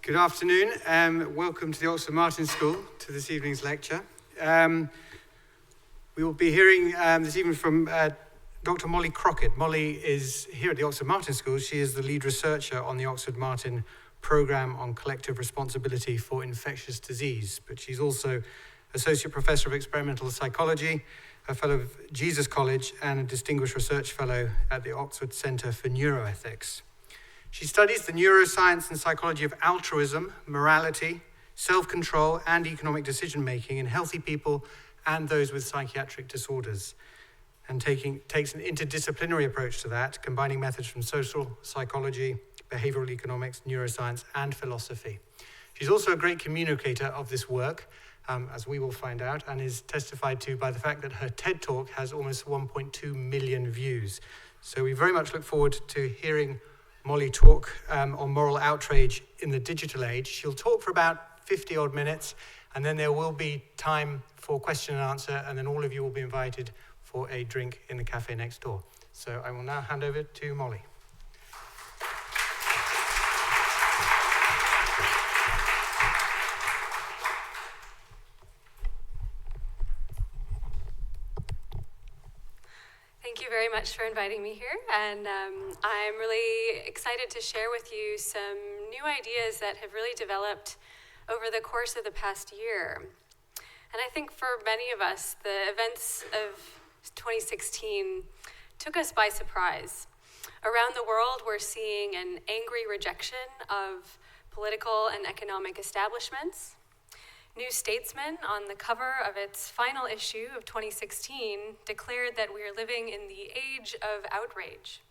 Good afternoon, welcome to the Oxford Martin School, to this evening's lecture. We will be hearing this evening from Dr. Molly Crockett. Molly is here at the Oxford Martin School. She is the lead researcher on the Oxford Martin Programme on Collective Responsibility for Infectious Disease, but she's also Associate Professor of Experimental Psychology, a Fellow of Jesus College, and a Distinguished Research Fellow at the Oxford Centre for Neuroethics. She studies the neuroscience and psychology of altruism, morality, self-control, and economic decision-making in healthy people and those with psychiatric disorders, and takes an interdisciplinary approach to that, combining methods from social psychology, behavioral economics, neuroscience, and philosophy. She's also a great communicator of this work, as we will find out, and is testified to by the fact that her TED Talk has almost 1.2 million views. So we very much look forward to hearing Molly talk on moral outrage in the digital age. She'll talk for about 50 odd minutes, and then there will be time for question and answer, and then all of you will be invited for a drink in the cafe next door. So I will now hand over to Molly. Thank you very much for inviting me here, and I'm really excited to share with you some new ideas that have really developed over the course of the past year. And I think for many of us, the events of 2016 took us by surprise. Around the world, we're seeing an angry rejection of political and economic establishments. New Statesman, on the cover of its final issue of 2016, declared that we are living in the age of outrage.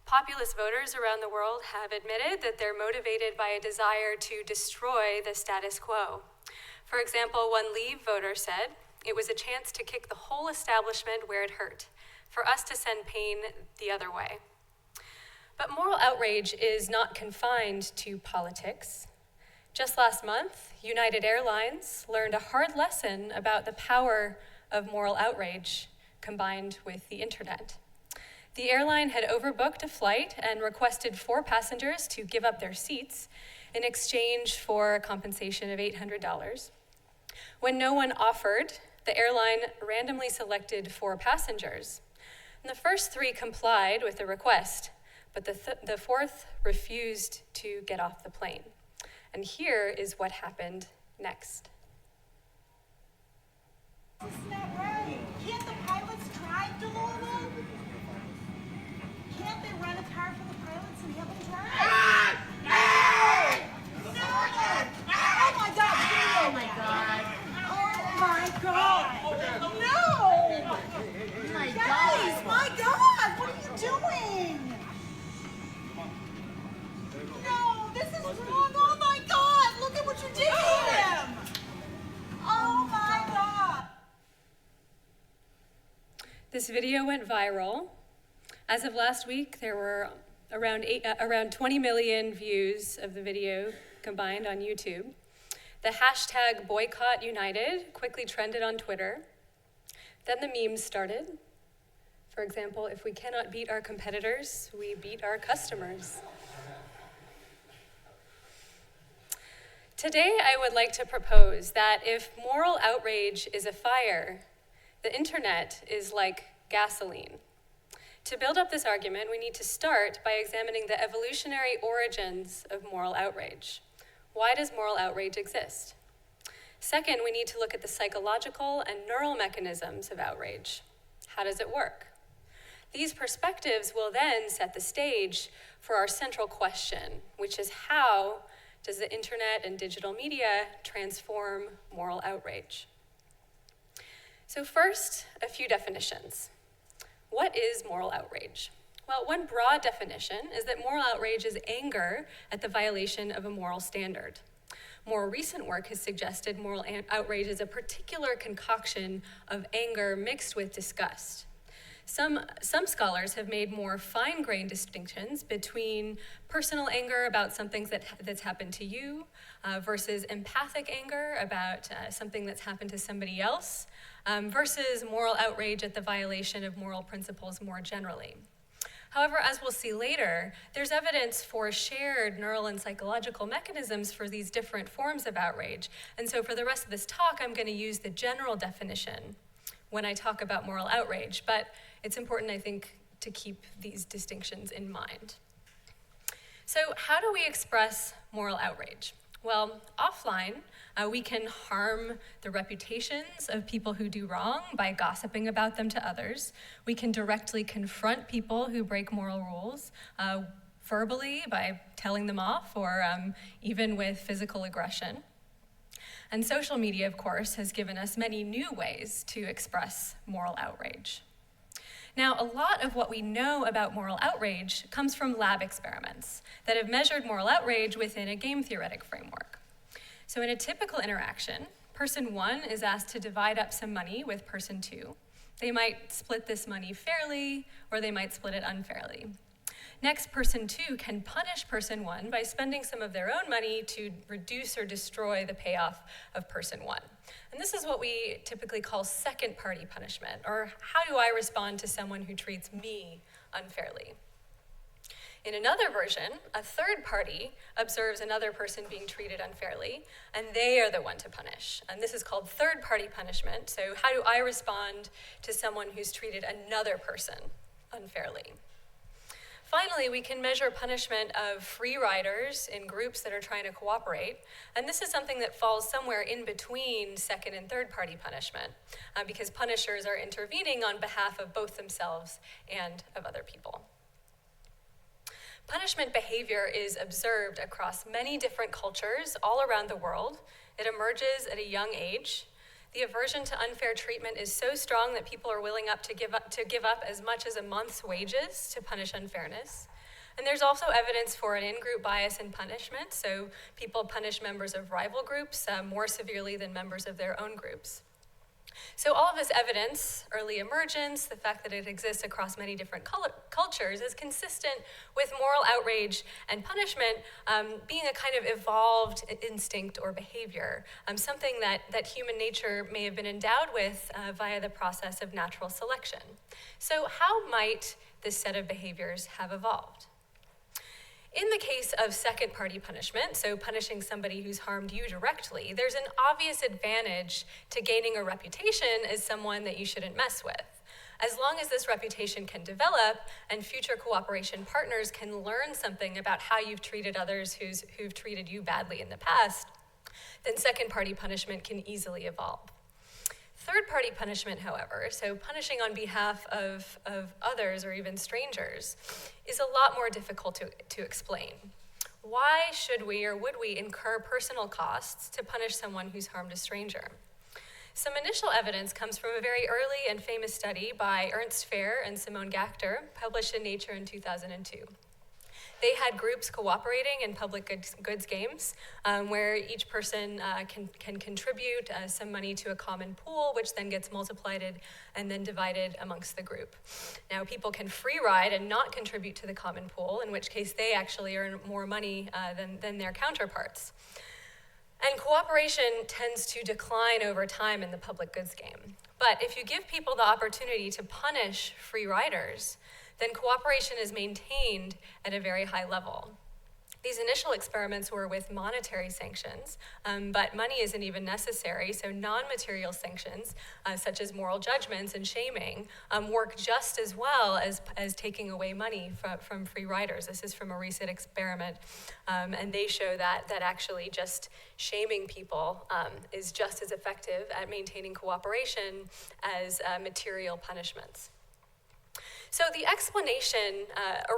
Populist voters around the world have admitted that they're motivated by a desire to destroy the status quo. For example, one Leave voter said, "It was a chance to kick the whole establishment where it hurt, for us to send pain the other way." But moral outrage is not confined to politics. Just last month, United Airlines learned a hard lesson about the power of moral outrage combined with the internet. The airline had overbooked a flight and requested 4 passengers to give up their seats in exchange for a compensation of $800. When no one offered, the airline randomly selected 4 passengers. And the first 3 complied with the request, but the 4th refused to get off the plane. And here is what happened next. Isn't that right? Can't the pilots drive to Louisville? Can't they rent a car for the pilots and have them drive? No! Oh my God! Oh my God! Oh my God! No! My guys! My God! What are you doing? No! This is wrong! Oh my God! Look at what you did to him! Oh my God! This video went viral. As of last week, there were around 20 million views of the video combined on YouTube. The hashtag Boycott United quickly trended on Twitter. Then the memes started. For example, if we cannot beat our competitors, we beat our customers. Today, I would like to propose that if moral outrage is a fire, the internet is like gasoline. To build up this argument, we need to start by examining the evolutionary origins of moral outrage. Why does moral outrage exist? Second, we need to look at the psychological and neural mechanisms of outrage. How does it work? These perspectives will then set the stage for our central question, which is how does the internet and digital media transform moral outrage? So first, a few definitions. What is moral outrage? Well, one broad definition is that moral outrage is anger at the violation of a moral standard. More recent work has suggested moral outrage is a particular concoction of anger mixed with disgust. Some scholars have made more fine-grained distinctions between personal anger about something that's happened to you versus empathic anger about something that's happened to somebody else versus moral outrage at the violation of moral principles more generally. However, as we'll see later, there's evidence for shared neural and psychological mechanisms for these different forms of outrage. And so for the rest of this talk, I'm going to use the general definition when I talk about moral outrage, but it's important, I think, to keep these distinctions in mind. So how do we express moral outrage? Well, offline, we can harm the reputations of people who do wrong by gossiping about them to others. We can directly confront people who break moral rules, verbally by telling them off, or even with physical aggression. And social media, of course, has given us many new ways to express moral outrage. Now, a lot of what we know about moral outrage comes from lab experiments that have measured moral outrage within a game theoretic framework. So in a typical interaction, person 1 is asked to divide up some money with person 2. They might split this money fairly, or they might split it unfairly. Next, person 2 can punish person 1 by spending some of their own money to reduce or destroy the payoff of person 1. And this is what we typically call second-party punishment, or how do I respond to someone who treats me unfairly? In another version, a third party observes another person being treated unfairly, and they are the one to punish. And this is called third-party punishment. So how do I respond to someone who's treated another person unfairly? Finally, we can measure punishment of free riders in groups that are trying to cooperate. And this is something that falls somewhere in between second and third party punishment, because punishers are intervening on behalf of both themselves and of other people. Punishment behavior is observed across many different cultures all around the world. It emerges at a young age. The aversion to unfair treatment is so strong that people are willing to give up as much as a month's wages to punish unfairness. And there's also evidence for an in-group bias in punishment, so people punish members of rival groups more severely than members of their own groups. So all of this evidence, early emergence, the fact that it exists across many different cultures is consistent with moral outrage and punishment being a kind of evolved instinct or behavior, something that human nature may have been endowed with via the process of natural selection. So how might this set of behaviors have evolved? In the case of second-party punishment, so punishing somebody who's harmed you directly, there's an obvious advantage to gaining a reputation as someone that you shouldn't mess with. As long as this reputation can develop and future cooperation partners can learn something about how you've treated others who've treated you badly in the past, then second-party punishment can easily evolve. Third-party punishment, however, so punishing on behalf of others or even strangers, is a lot more difficult to explain. Why should we or would we incur personal costs to punish someone who's harmed a stranger? Some initial evidence comes from a very early and famous study by Ernst Fair and Simone Gachter, published in Nature in 2002. They had groups cooperating in public goods games where each person can contribute some money to a common pool, which then gets multiplied and then divided amongst the group. Now, people can free ride and not contribute to the common pool, in which case they actually earn more money than their counterparts. And cooperation tends to decline over time in the public goods game. But if you give people the opportunity to punish free riders, then cooperation is maintained at a very high level. These initial experiments were with monetary sanctions, but money isn't even necessary, so non-material sanctions, such as moral judgments and shaming, work just as well as taking away money from free riders. This is from a recent experiment, and they show that actually just shaming people is just as effective at maintaining cooperation as material punishments. So the explanation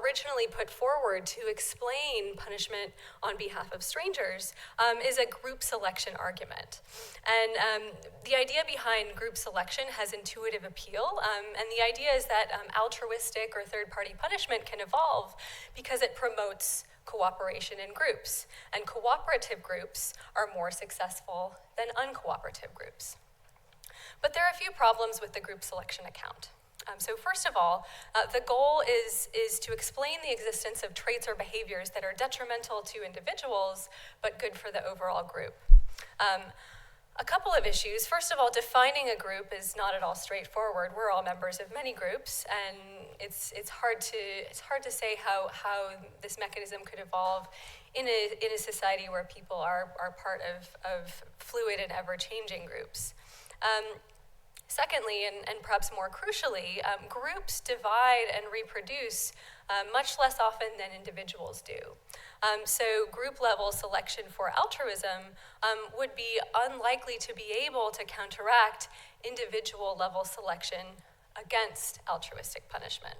originally put forward to explain punishment on behalf of strangers is a group selection argument. And the idea behind group selection has intuitive appeal, and the idea is that altruistic or third-party punishment can evolve because it promotes cooperation in groups, and cooperative groups are more successful than uncooperative groups. But there are a few problems with the group selection account. So first of all, the goal is to explain the existence of traits or behaviors that are detrimental to individuals, but good for the overall group. A couple of issues. First of all, defining a group is not at all straightforward. We're all members of many groups, and it's hard to say how this mechanism could evolve in a society where people are part of fluid and ever-changing groups. Secondly, and perhaps more crucially, groups divide and reproduce much less often than individuals do. So group-level selection for altruism would be unlikely to be able to counteract individual-level selection against altruistic punishment.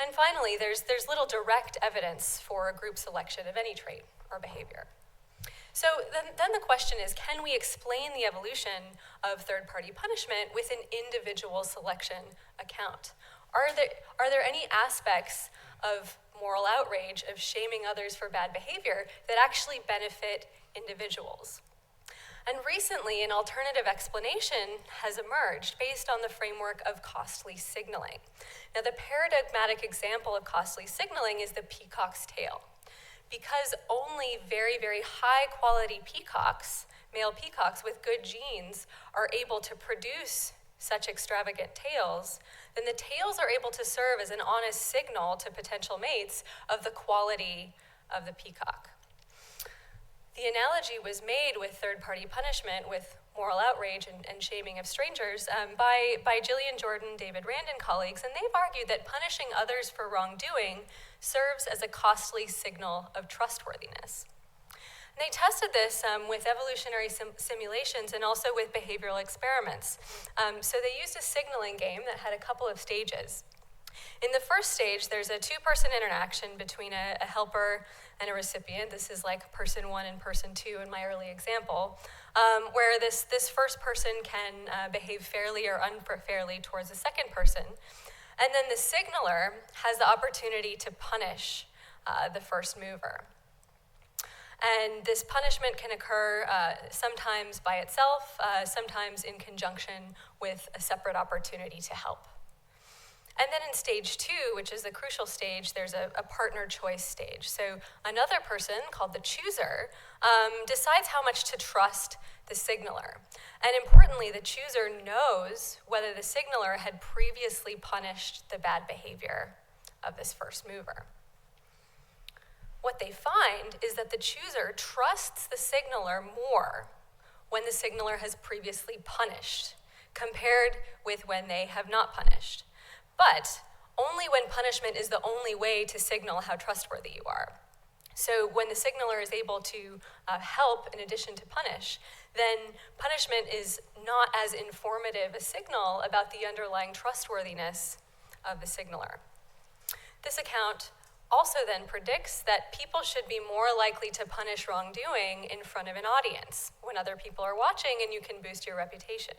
And finally, there's little direct evidence for group selection of any trait or behavior. So then the question is, can we explain the evolution of third-party punishment with an individual selection account? Are there any aspects of moral outrage, of shaming others for bad behavior, that actually benefit individuals? And recently, an alternative explanation has emerged based on the framework of costly signaling. Now, the paradigmatic example of costly signaling is the peacock's tail. Because only very, very high-quality peacocks, male peacocks with good genes, are able to produce such extravagant tails, then the tails are able to serve as an honest signal to potential mates of the quality of the peacock. The analogy was made with third-party punishment, with moral outrage and shaming of strangers, by Gillian Jordan, David Rand, and colleagues, and they've argued that punishing others for wrongdoing serves as a costly signal of trustworthiness. And they tested this with evolutionary simulations and also with behavioral experiments. So they used a signaling game that had a couple of stages. In the first stage, there's a two-person interaction between a helper and a recipient. This is like person one and person two in my early example, where this first person can behave fairly or unfairly towards the second person. And then the signaler has the opportunity to punish the first mover. And this punishment can occur sometimes by itself, sometimes in conjunction with a separate opportunity to help. And then in stage two, which is the crucial stage, there's a partner choice stage. So another person, called the chooser, decides how much to trust the signaler. And importantly, the chooser knows whether the signaler had previously punished the bad behavior of this first mover. What they find is that the chooser trusts the signaler more when the signaler has previously punished, compared with when they have not punished. But only when punishment is the only way to signal how trustworthy you are. So when the signaler is able to help in addition to punish, then punishment is not as informative a signal about the underlying trustworthiness of the signaler. This account also then predicts that people should be more likely to punish wrongdoing in front of an audience when other people are watching, and you can boost your reputation.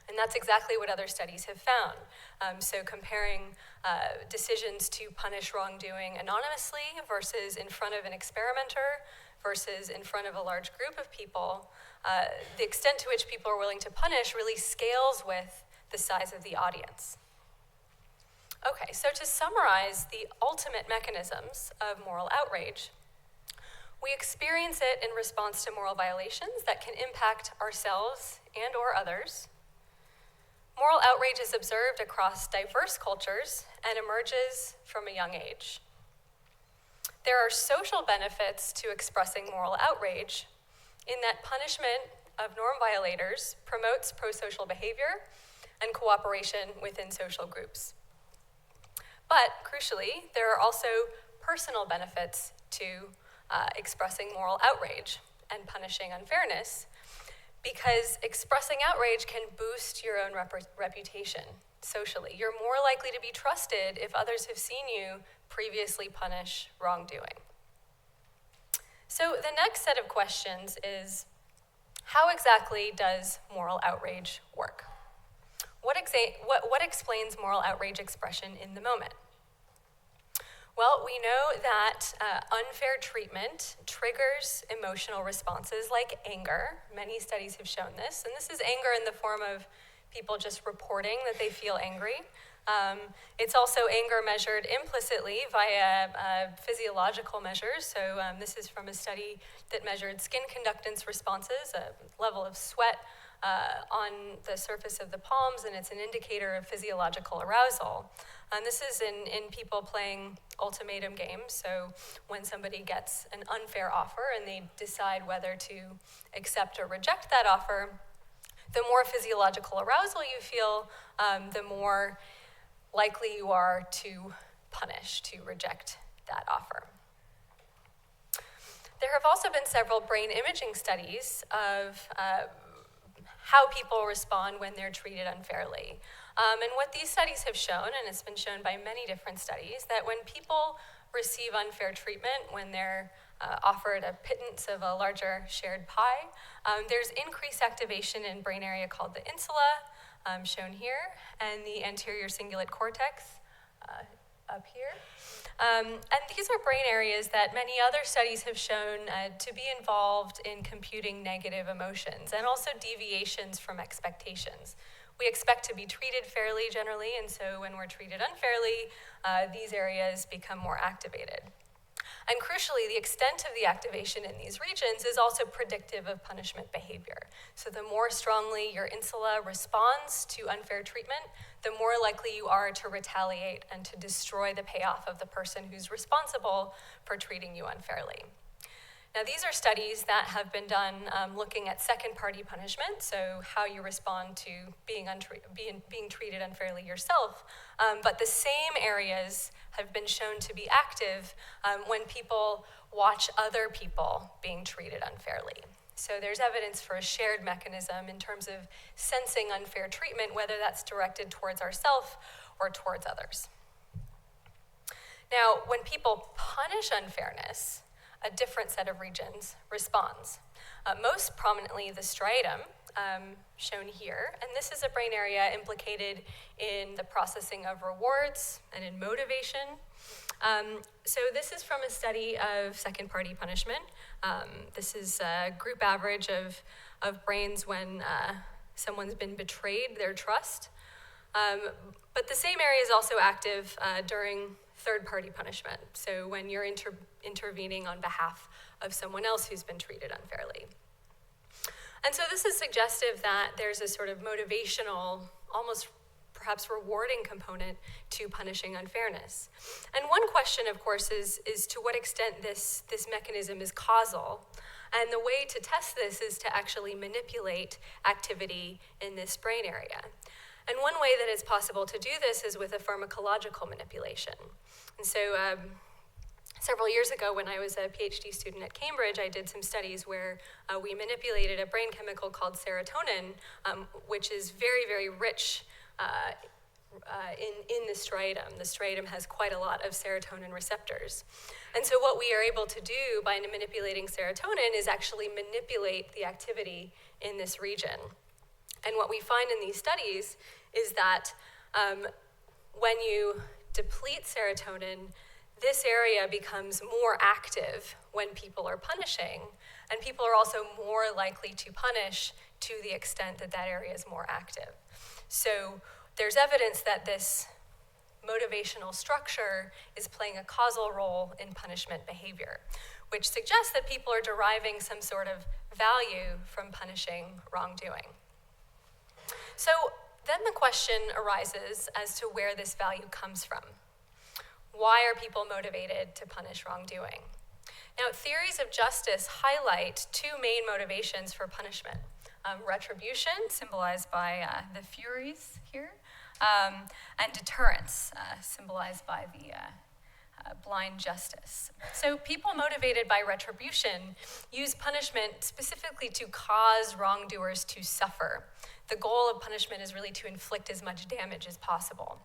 And that's exactly what other studies have found. So comparing decisions to punish wrongdoing anonymously versus in front of an experimenter versus in front of a large group of people, the extent to which people are willing to punish really scales with the size of the audience. Okay, so to summarize the ultimate mechanisms of moral outrage, we experience it in response to moral violations that can impact ourselves and or others. Moral outrage is observed across diverse cultures and emerges from a young age. There are social benefits to expressing moral outrage in that punishment of norm violators promotes pro-social behavior and cooperation within social groups. But crucially, there are also personal benefits to expressing moral outrage and punishing unfairness, because expressing outrage can boost your own reputation socially. You're more likely to be trusted if others have seen you previously punish wrongdoing. So the next set of questions is, how exactly does moral outrage work? What explains moral outrage expression in the moment? Well, we know that unfair treatment triggers emotional responses like anger. Many studies have shown this, and this is anger in the form of people just reporting that they feel angry. It's also anger measured implicitly via physiological measures. So this is from a study that measured skin conductance responses, a level of sweat on the surface of the palms, and it's an indicator of physiological arousal. And this is in people playing ultimatum games. So when somebody gets an unfair offer and they decide whether to accept or reject that offer, the more physiological arousal you feel, the more likely you are to punish, to reject that offer. There have also been several brain imaging studies of how people respond when they're treated unfairly. And what these studies have shown, and it's been shown by many different studies, that when people receive unfair treatment, when they're offered a pittance of a larger shared pie, there's increased activation in brain area called the insula, shown here, and the anterior cingulate cortex, up here. And these are brain areas that many other studies have shown to be involved in computing negative emotions and also deviations from expectations. We expect to be treated fairly generally, and so when we're treated unfairly, these areas become more activated. And crucially, the extent of the activation in these regions is also predictive of punishment behavior. So the more strongly your insula responds to unfair treatment, the more likely you are to retaliate and to destroy the payoff of the person who's responsible for treating you unfairly. Now, these are studies that have been done looking at second-party punishment, so how you respond to being treated unfairly yourself. But the same areas have been shown to be active when people watch other people being treated unfairly. So there's evidence for a shared mechanism in terms of sensing unfair treatment, whether that's directed towards ourselves or towards others. Now, when people punish unfairness, a different set of regions responds. Most prominently the striatum, shown here, and this is a brain area implicated in the processing of rewards and in motivation. So this is from a study of second-party punishment. This is a group average of brains when someone's been betrayed their trust. But the same area is also active during third-party punishment, so when you're intervening on behalf of someone else who's been treated unfairly. And so this is suggestive that there's a sort of motivational, almost perhaps rewarding component to punishing unfairness. And one question, of course, is to what extent this mechanism is causal. And the way to test this is to actually manipulate activity in this brain area. And one way that it's possible to do this is with a pharmacological manipulation. And so several years ago when I was a PhD student at Cambridge, I did some studies where we manipulated a brain chemical called serotonin, which is very, very rich in the striatum. The striatum has quite a lot of serotonin receptors. And so what we are able to do by manipulating serotonin is actually manipulate the activity in this region. And what we find in these studies is that when you deplete serotonin, this area becomes more active when people are punishing, and people are also more likely to punish to the extent that that area is more active. So there's evidence that this motivational structure is playing a causal role in punishment behavior, which suggests that people are deriving some sort of value from punishing wrongdoing. So then the question arises as to where this value comes from. Why are people motivated to punish wrongdoing? Now, theories of justice highlight two main motivations for punishment. Retribution, symbolized by the Furies here, and deterrence, symbolized by the blind justice. So people motivated by retribution use punishment specifically to cause wrongdoers to suffer. The goal of punishment is really to inflict as much damage as possible.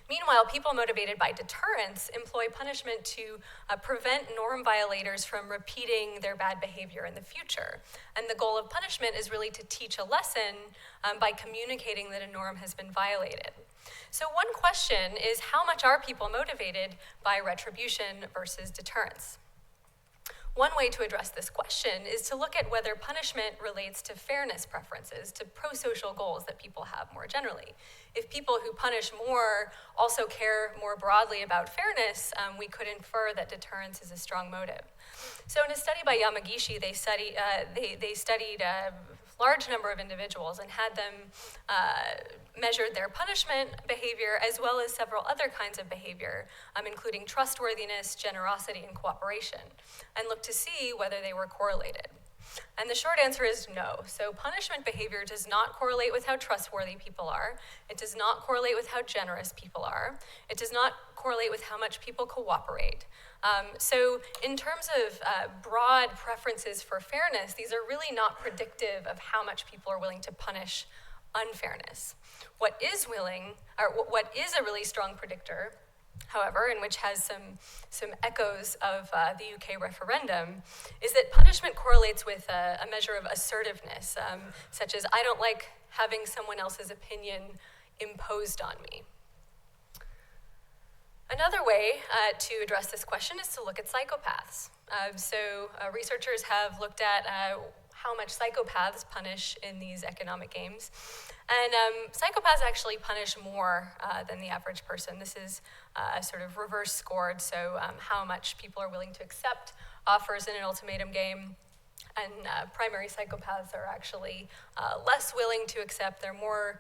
Meanwhile, people motivated by deterrence employ punishment to prevent norm violators from repeating their bad behavior in the future. And the goal of punishment is really to teach a lesson by communicating that a norm has been violated. So one question is, how much are people motivated by retribution versus deterrence? One way to address this question is to look at whether punishment relates to fairness preferences, to pro-social goals that people have more generally. If people who punish more also care more broadly about fairness, we could infer that deterrence is a strong motive. So in a study by Yamagishi, they studied a large number of individuals and had them measured their punishment behavior as well as several other kinds of behavior, including trustworthiness, generosity, and cooperation, and looked to see whether they were correlated. And the short answer is no. So punishment behavior does not correlate with how trustworthy people are. It does not correlate with how generous people are. It does not correlate with how much people cooperate. So in terms of broad preferences for fairness, these are really not predictive of how much people are willing to punish unfairness. What is a really strong predictor, however, and which has some echoes of the UK referendum, is that punishment correlates with a measure of assertiveness, such as, I don't like having someone else's opinion imposed on me. Another way to address this question is to look at psychopaths. Researchers have looked at how much psychopaths punish in these economic games. And psychopaths actually punish more than the average person. This is sort of reverse scored, so how much people are willing to accept offers in an ultimatum game. And primary psychopaths are actually less willing to accept. They're more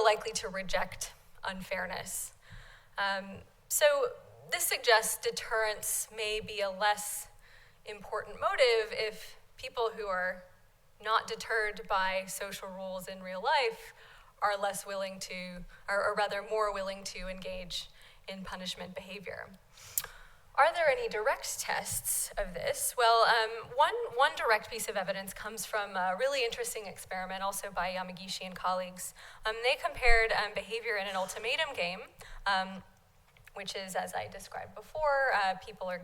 likely to reject unfairness. So this suggests deterrence may be a less important motive if people who are not deterred by social rules in real life are less willing to, or rather more willing to engage in punishment behavior. Are there any direct tests of this? Well, one direct piece of evidence comes from a really interesting experiment, also by Yamagishi and colleagues. They compared behavior in an ultimatum game, which is, as I described before, people are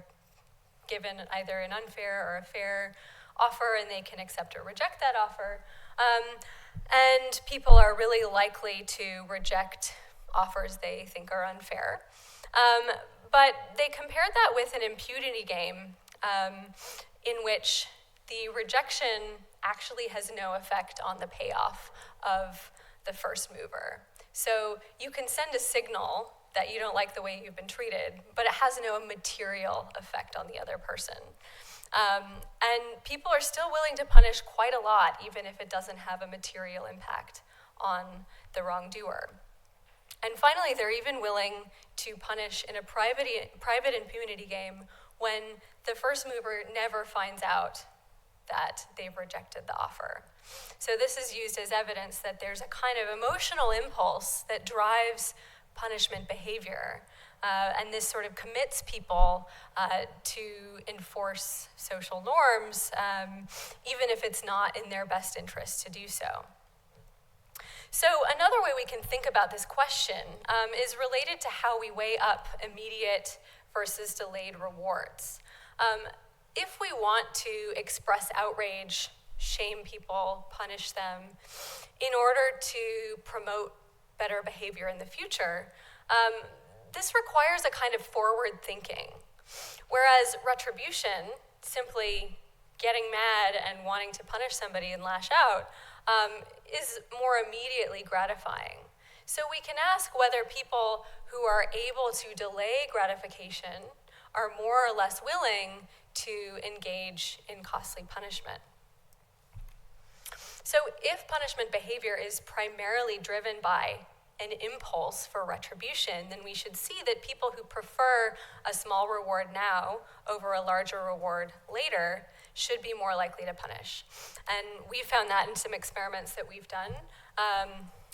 given either an unfair or a fair offer, and they can accept or reject that offer. And people are really likely to reject offers they think are unfair. But they compared that with an impunity game in which the rejection actually has no effect on the payoff of the first mover. So you can send a signal that you don't like the way you've been treated, but it has no material effect on the other person. And people are still willing to punish quite a lot, even if it doesn't have a material impact on the wrongdoer. And finally, they're even willing to punish in a private impunity game when the first mover never finds out that they've rejected the offer. So this is used as evidence that there's a kind of emotional impulse that drives punishment behavior. And this sort of commits people to enforce social norms, even if it's not in their best interest to do so. So another way we can think about this question is related to how we weigh up immediate versus delayed rewards. If we want to express outrage, shame people, punish them, in order to promote better behavior in the future, this requires a kind of forward thinking. Whereas retribution, simply getting mad and wanting to punish somebody and lash out, is more immediately gratifying. So we can ask whether people who are able to delay gratification are more or less willing to engage in costly punishment. So if punishment behavior is primarily driven by an impulse for retribution, then we should see that people who prefer a small reward now over a larger reward later should be more likely to punish. And we found that in some experiments that we've done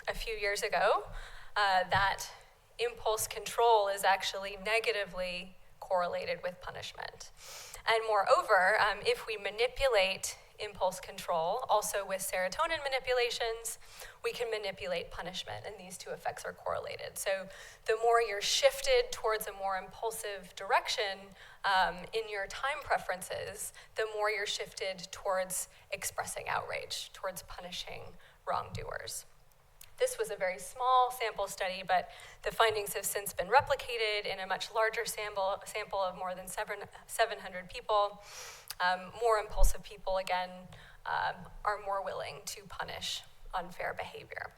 a few years ago, that impulse control is actually negatively correlated with punishment. And moreover, if we manipulate impulse control, also with serotonin manipulations, we can manipulate punishment, and these two effects are correlated. So the more you're shifted towards a more impulsive direction in your time preferences, the more you're shifted towards expressing outrage, towards punishing wrongdoers. This was a very small sample study, but the findings have since been replicated in a much larger sample of more than 700 people. More impulsive people, again, are more willing to punish unfair behavior.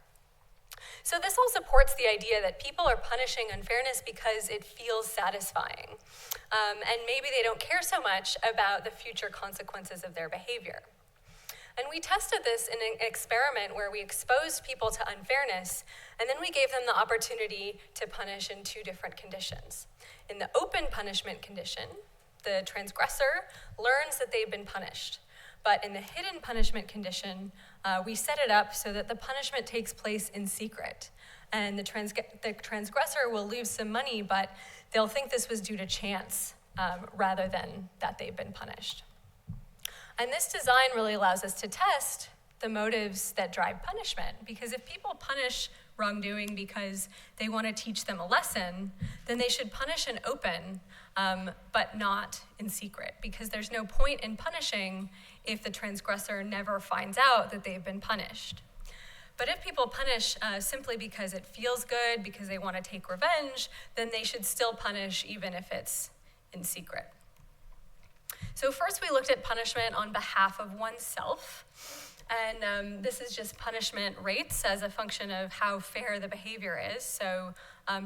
So this all supports the idea that people are punishing unfairness because it feels satisfying. And maybe they don't care so much about the future consequences of their behavior. And we tested this in an experiment where we exposed people to unfairness, and then we gave them the opportunity to punish in 2 different conditions. In the open punishment condition, the transgressor learns that they've been punished. But in the hidden punishment condition, we set it up so that the punishment takes place in secret. And the transgressor will lose some money, but they'll think this was due to chance rather than that they've been punished. And this design really allows us to test the motives that drive punishment, because if people punish wrongdoing because they want to teach them a lesson, then they should punish in open, but not in secret, because there's no point in punishing if the transgressor never finds out that they've been punished. But if people punish simply because it feels good, because they want to take revenge, then they should still punish even if it's in secret. So first we looked at punishment on behalf of oneself, and this is just punishment rates as a function of how fair the behavior is. So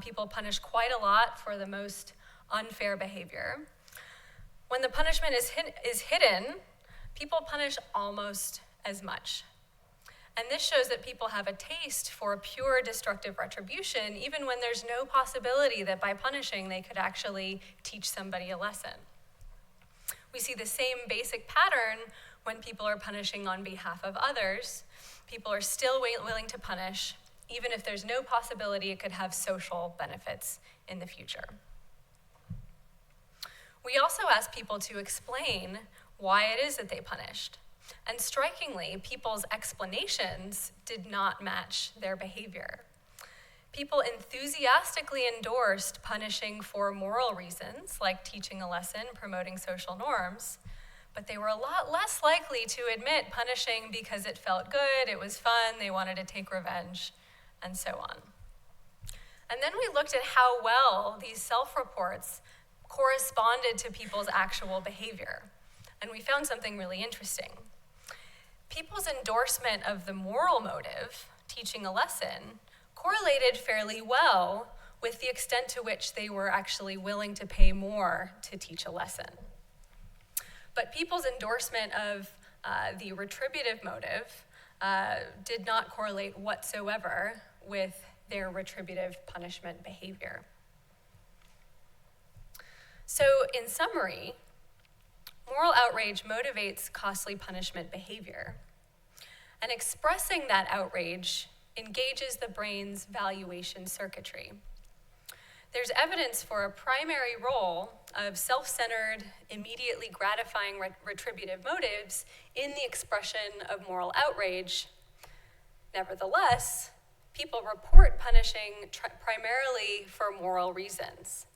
people punish quite a lot for the most unfair behavior. When the punishment is hidden, people punish almost as much. And this shows that people have a taste for pure destructive retribution, even when there's no possibility that by punishing they could actually teach somebody a lesson. We see the same basic pattern when people are punishing on behalf of others. People are still willing to punish, even if there's no possibility it could have social benefits in the future. We also asked people to explain why it is that they punished. And strikingly, people's explanations did not match their behavior. People enthusiastically endorsed punishing for moral reasons, like teaching a lesson, promoting social norms, but they were a lot less likely to admit punishing because it felt good, it was fun, they wanted to take revenge, and so on. And then we looked at how well these self-reports corresponded to people's actual behavior, and we found something really interesting. People's endorsement of the moral motive, teaching a lesson, correlated fairly well with the extent to which they were actually willing to pay more to teach a lesson. But people's endorsement of the retributive motive did not correlate whatsoever with their retributive punishment behavior. So in summary, moral outrage motivates costly punishment behavior, and expressing that outrage engages the brain's valuation circuitry. There's evidence for a primary role of self-centered, immediately gratifying retributive motives in the expression of moral outrage. Nevertheless, people report punishing primarily for moral reasons,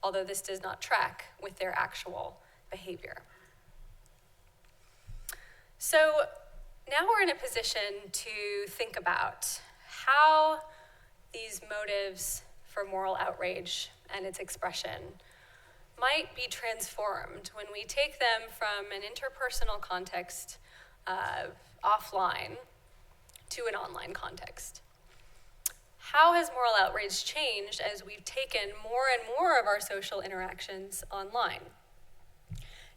although this does not track with their actual behavior. So now we're in a position to think about how these motives for moral outrage and its expression might be transformed when we take them from an interpersonal context offline to an online context. How has moral outrage changed as we've taken more and more of our social interactions online?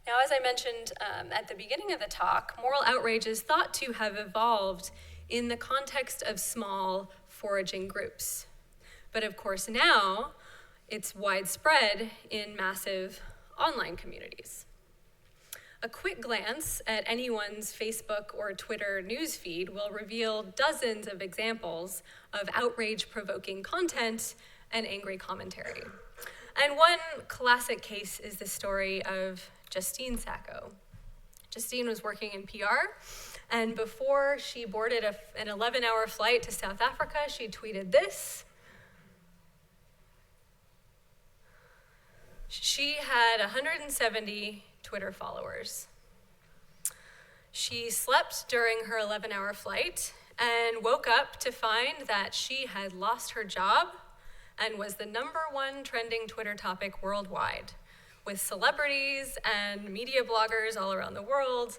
Now, as I mentioned at the beginning of the talk, moral outrage is thought to have evolved in the context of small foraging groups. But of course now, it's widespread in massive online communities. A quick glance at anyone's Facebook or Twitter newsfeed will reveal dozens of examples of outrage-provoking content and angry commentary. And one classic case is the story of Justine Sacco. Justine was working in PR, and before she boarded an 11-hour flight to South Africa, she tweeted this. She had 170 Twitter followers. She slept during her 11-hour flight, and woke up to find that she had lost her job and was the #1 trending Twitter topic worldwide, with celebrities and media bloggers all around the world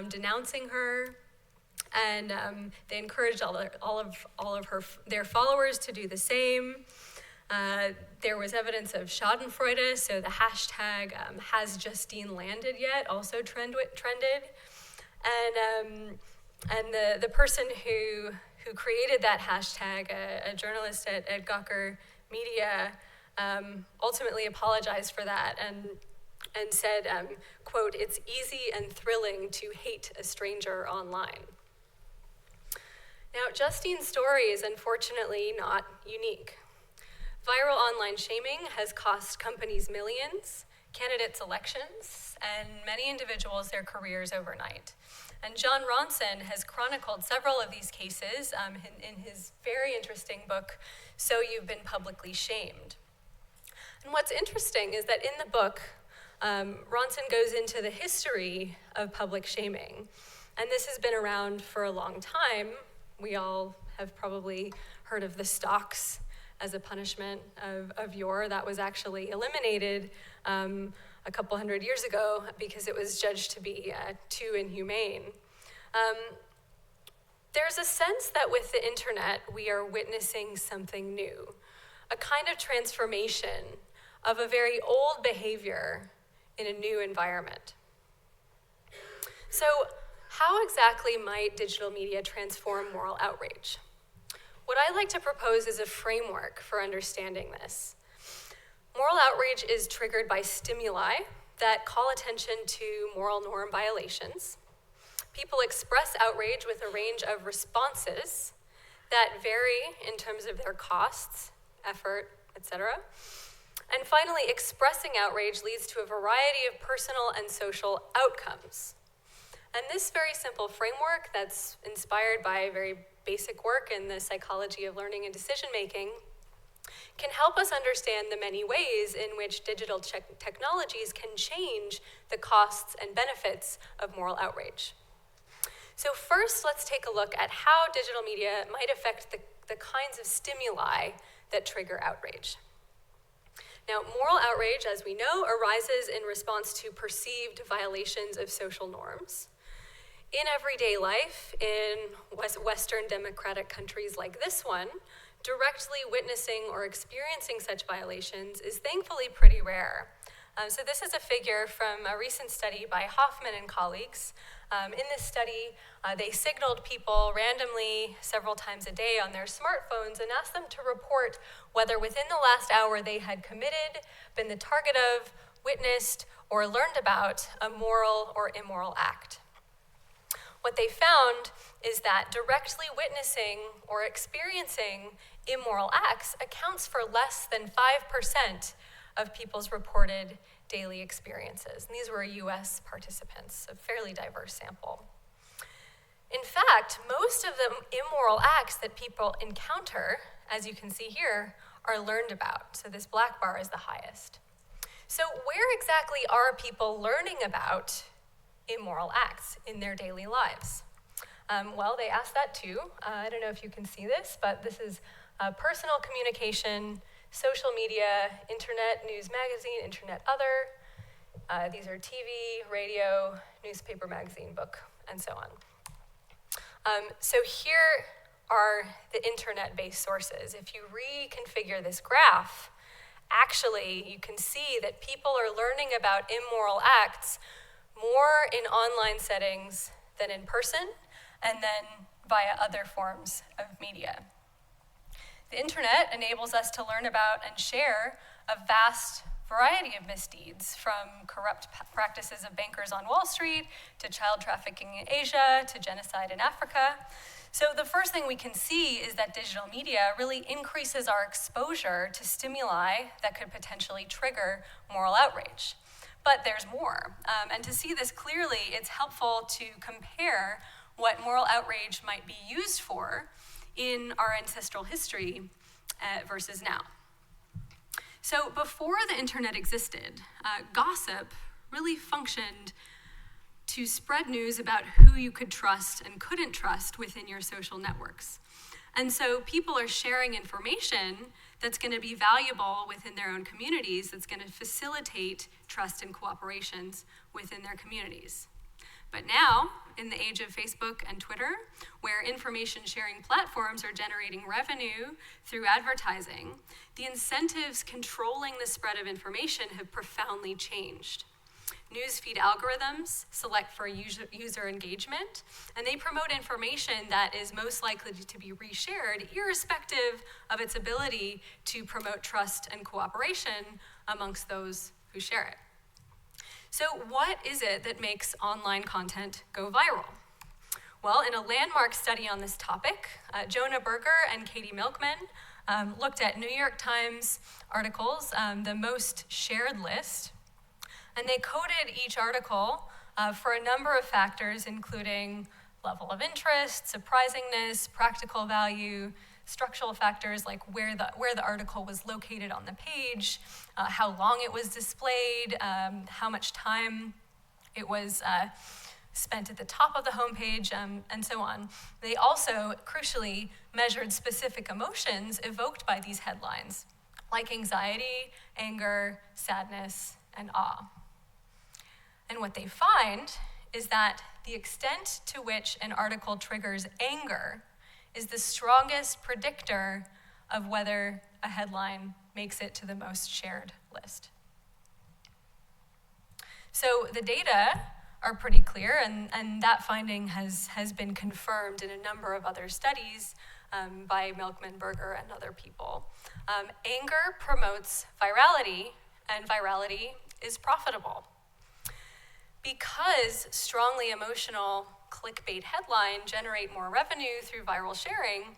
denouncing her. And they encouraged all of their followers to do the same. There was evidence of Schadenfreude, so the hashtag has Justine landed yet also trended. And the person who created that hashtag, a journalist at Gawker Media, ultimately apologized for that and said, quote, "It's easy and thrilling to hate a stranger online." Now, Justine's story is unfortunately not unique. Viral online shaming has cost companies millions, candidates elections, and many individuals their careers overnight. And John Ronson has chronicled several of these cases in his very interesting book, So You've Been Publicly Shamed. And what's interesting is that in the book, Ronson goes into the history of public shaming. And this has been around for a long time. We all have probably heard of the stocks as a punishment of yore. That was actually eliminated a couple hundred years ago because it was judged to be too inhumane. There's a sense that with the internet, we are witnessing something new, a kind of transformation of a very old behavior in a new environment. So, how exactly might digital media transform moral outrage? What I like to propose is a framework for understanding this. Moral outrage is triggered by stimuli that call attention to moral norm violations. People express outrage with a range of responses that vary in terms of their costs, effort, etc. And finally, expressing outrage leads to a variety of personal and social outcomes. And this very simple framework that's inspired by very basic work in the psychology of learning and decision-making can help us understand the many ways in which digital technologies can change the costs and benefits of moral outrage. So first, let's take a look at how digital media might affect the kinds of stimuli that trigger outrage. Now, moral outrage, as we know, arises in response to perceived violations of social norms. In everyday life, in Western democratic countries like this one, directly witnessing or experiencing such violations is thankfully pretty rare. So this is a figure from a recent study by Hoffman and colleagues. In this study, they signaled people randomly several times a day on their smartphones and asked them to report whether within the last hour they had committed, been the target of, witnessed, or learned about a moral or immoral act. What they found is that directly witnessing or experiencing immoral acts accounts for less than 5% of people's reported daily experiences. And these were US participants, a fairly diverse sample. In fact, most of the immoral acts that people encounter, as you can see here, are learned about. So this black bar is the highest. So where exactly are people learning about immoral acts in their daily lives? Well, they asked that too. I don't know if you can see this, but this is personal communication, social media, internet, news magazine, internet other. These are TV, radio, newspaper, magazine, book, and so on. So here are the internet-based sources. If you reconfigure this graph, actually you can see that people are learning about immoral acts more in online settings than in person, and then via other forms of media. The internet enables us to learn about and share a vast variety of misdeeds, from corrupt practices of bankers on Wall Street, to child trafficking in Asia, to genocide in Africa. So the first thing we can see is that digital media really increases our exposure to stimuli that could potentially trigger moral outrage. But there's more. And to see this clearly, it's helpful to compare what moral outrage might be used for in our ancestral history versus now. So before the internet existed, gossip really functioned to spread news about who you could trust and couldn't trust within your social networks. And so people are sharing information that's going to be valuable within their own communities, that's going to facilitate trust and cooperations within their communities. But now, in the age of Facebook and Twitter, where information sharing platforms are generating revenue through advertising, the incentives controlling the spread of information have profoundly changed. Newsfeed algorithms select for user engagement, and they promote information that is most likely to be reshared, irrespective of its ability to promote trust and cooperation amongst those who share it. So what is it that makes online content go viral? Well, in a landmark study on this topic, Jonah Berger and Katie Milkman looked at New York Times articles, the most shared list, and they coded each article for a number of factors, including level of interest, surprisingness, practical value, structural factors like where the article was located on the page, how long it was displayed, how much time it was spent at the top of the homepage, and so on. They also, crucially, measured specific emotions evoked by these headlines, like anxiety, anger, sadness, and awe. And what they find is that the extent to which an article triggers anger is the strongest predictor of whether a headline makes it to the most shared list. So the data are pretty clear, and that finding has been confirmed in a number of other studies by Milkman, Berger, and other people. Anger promotes virality, and virality is profitable. Because strongly emotional clickbait headline generate more revenue through viral sharing,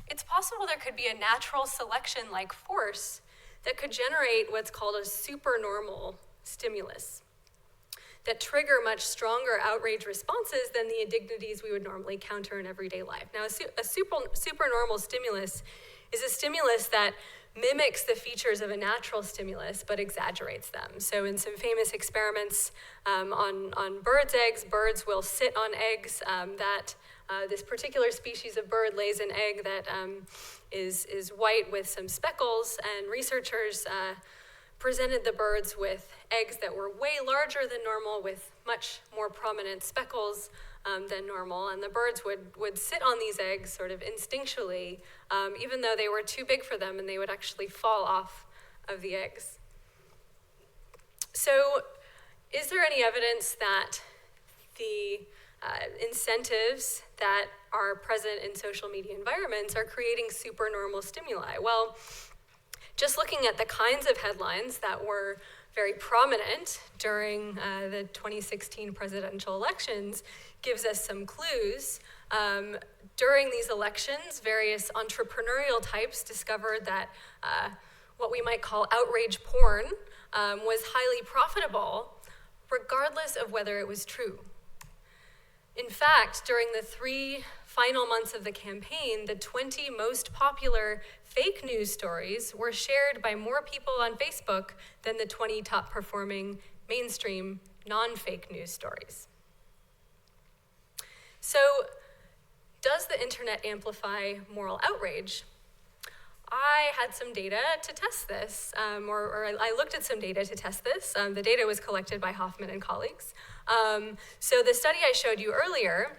it's possible there could be a natural selection-like force that could generate what's called a supernormal stimulus that trigger much stronger outrage responses than the indignities we would normally counter in everyday life. Now, a supernormal stimulus is a stimulus that mimics the features of a natural stimulus, but exaggerates them. So in some famous experiments on birds' eggs, birds will sit on eggs that this particular species of bird lays an egg that is white with some speckles, and researchers presented the birds with eggs that were way larger than normal with much more prominent speckles than normal, and the birds would sit on these eggs sort of instinctually, even though they were too big for them, and they would actually fall off of the eggs. So is there any evidence that the incentives that are present in social media environments are creating supernormal stimuli? Well, just looking at the kinds of headlines that were very prominent during the 2016 presidential elections gives us some clues. During these elections, various entrepreneurial types discovered that what we might call outrage porn was highly profitable, regardless of whether it was true. In fact, during the 3 final months of the campaign, the 20 most popular fake news stories were shared by more people on Facebook than the 20 top performing mainstream non-fake news stories. So, does the internet amplify moral outrage? I had some data to test this, or I looked at some data to test this. The data was collected by Hoffman and colleagues. So the study I showed you earlier,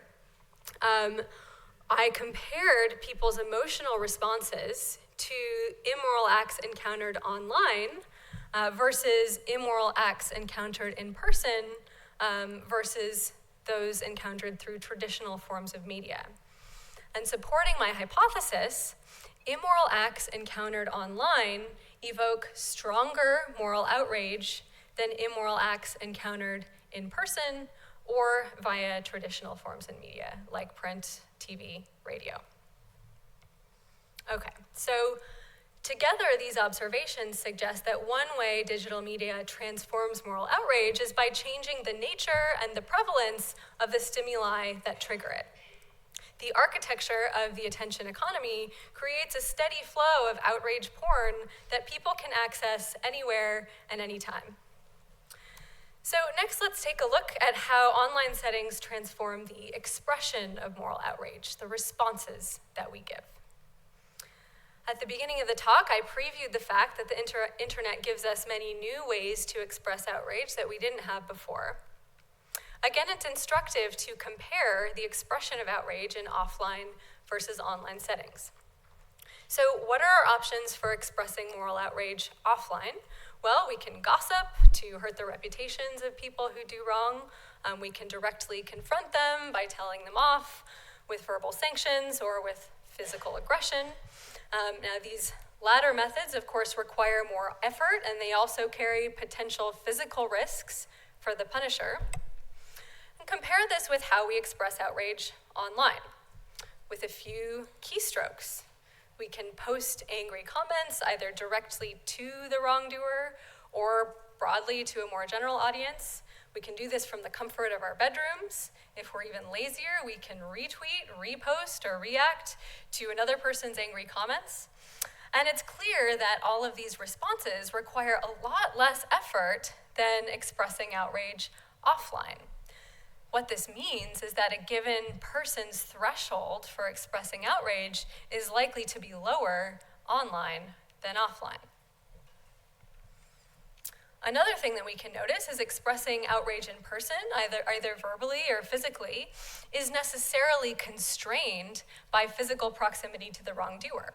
I compared people's emotional responses to immoral acts encountered online versus immoral acts encountered in person versus those encountered through traditional forms of media. And supporting my hypothesis, immoral acts encountered online evoke stronger moral outrage than immoral acts encountered in person or via traditional forms of media like print, TV, radio. Okay, so together these observations suggest that one way digital media transforms moral outrage is by changing the nature and the prevalence of the stimuli that trigger it. The architecture of the attention economy creates a steady flow of outrage porn that people can access anywhere and anytime. So next, let's take a look at how online settings transform the expression of moral outrage, the responses that we give. At the beginning of the talk, I previewed the fact that the internet gives us many new ways to express outrage that we didn't have before. Again, it's instructive to compare the expression of outrage in offline versus online settings. So what are our options for expressing moral outrage offline? Well, we can gossip to hurt the reputations of people who do wrong. We can directly confront them by telling them off with verbal sanctions or with physical aggression. Now, these latter methods, of course, require more effort, and they also carry potential physical risks for the punisher. And compare this with how we express outrage online. With a few keystrokes, we can post angry comments either directly to the wrongdoer or broadly to a more general audience. We can do this from the comfort of our bedrooms. If we're even lazier, we can retweet, repost, or react to another person's angry comments. And it's clear that all of these responses require a lot less effort than expressing outrage offline. What this means is that a given person's threshold for expressing outrage is likely to be lower online than offline. Another thing that we can notice is expressing outrage in person, either verbally or physically, is necessarily constrained by physical proximity to the wrongdoer.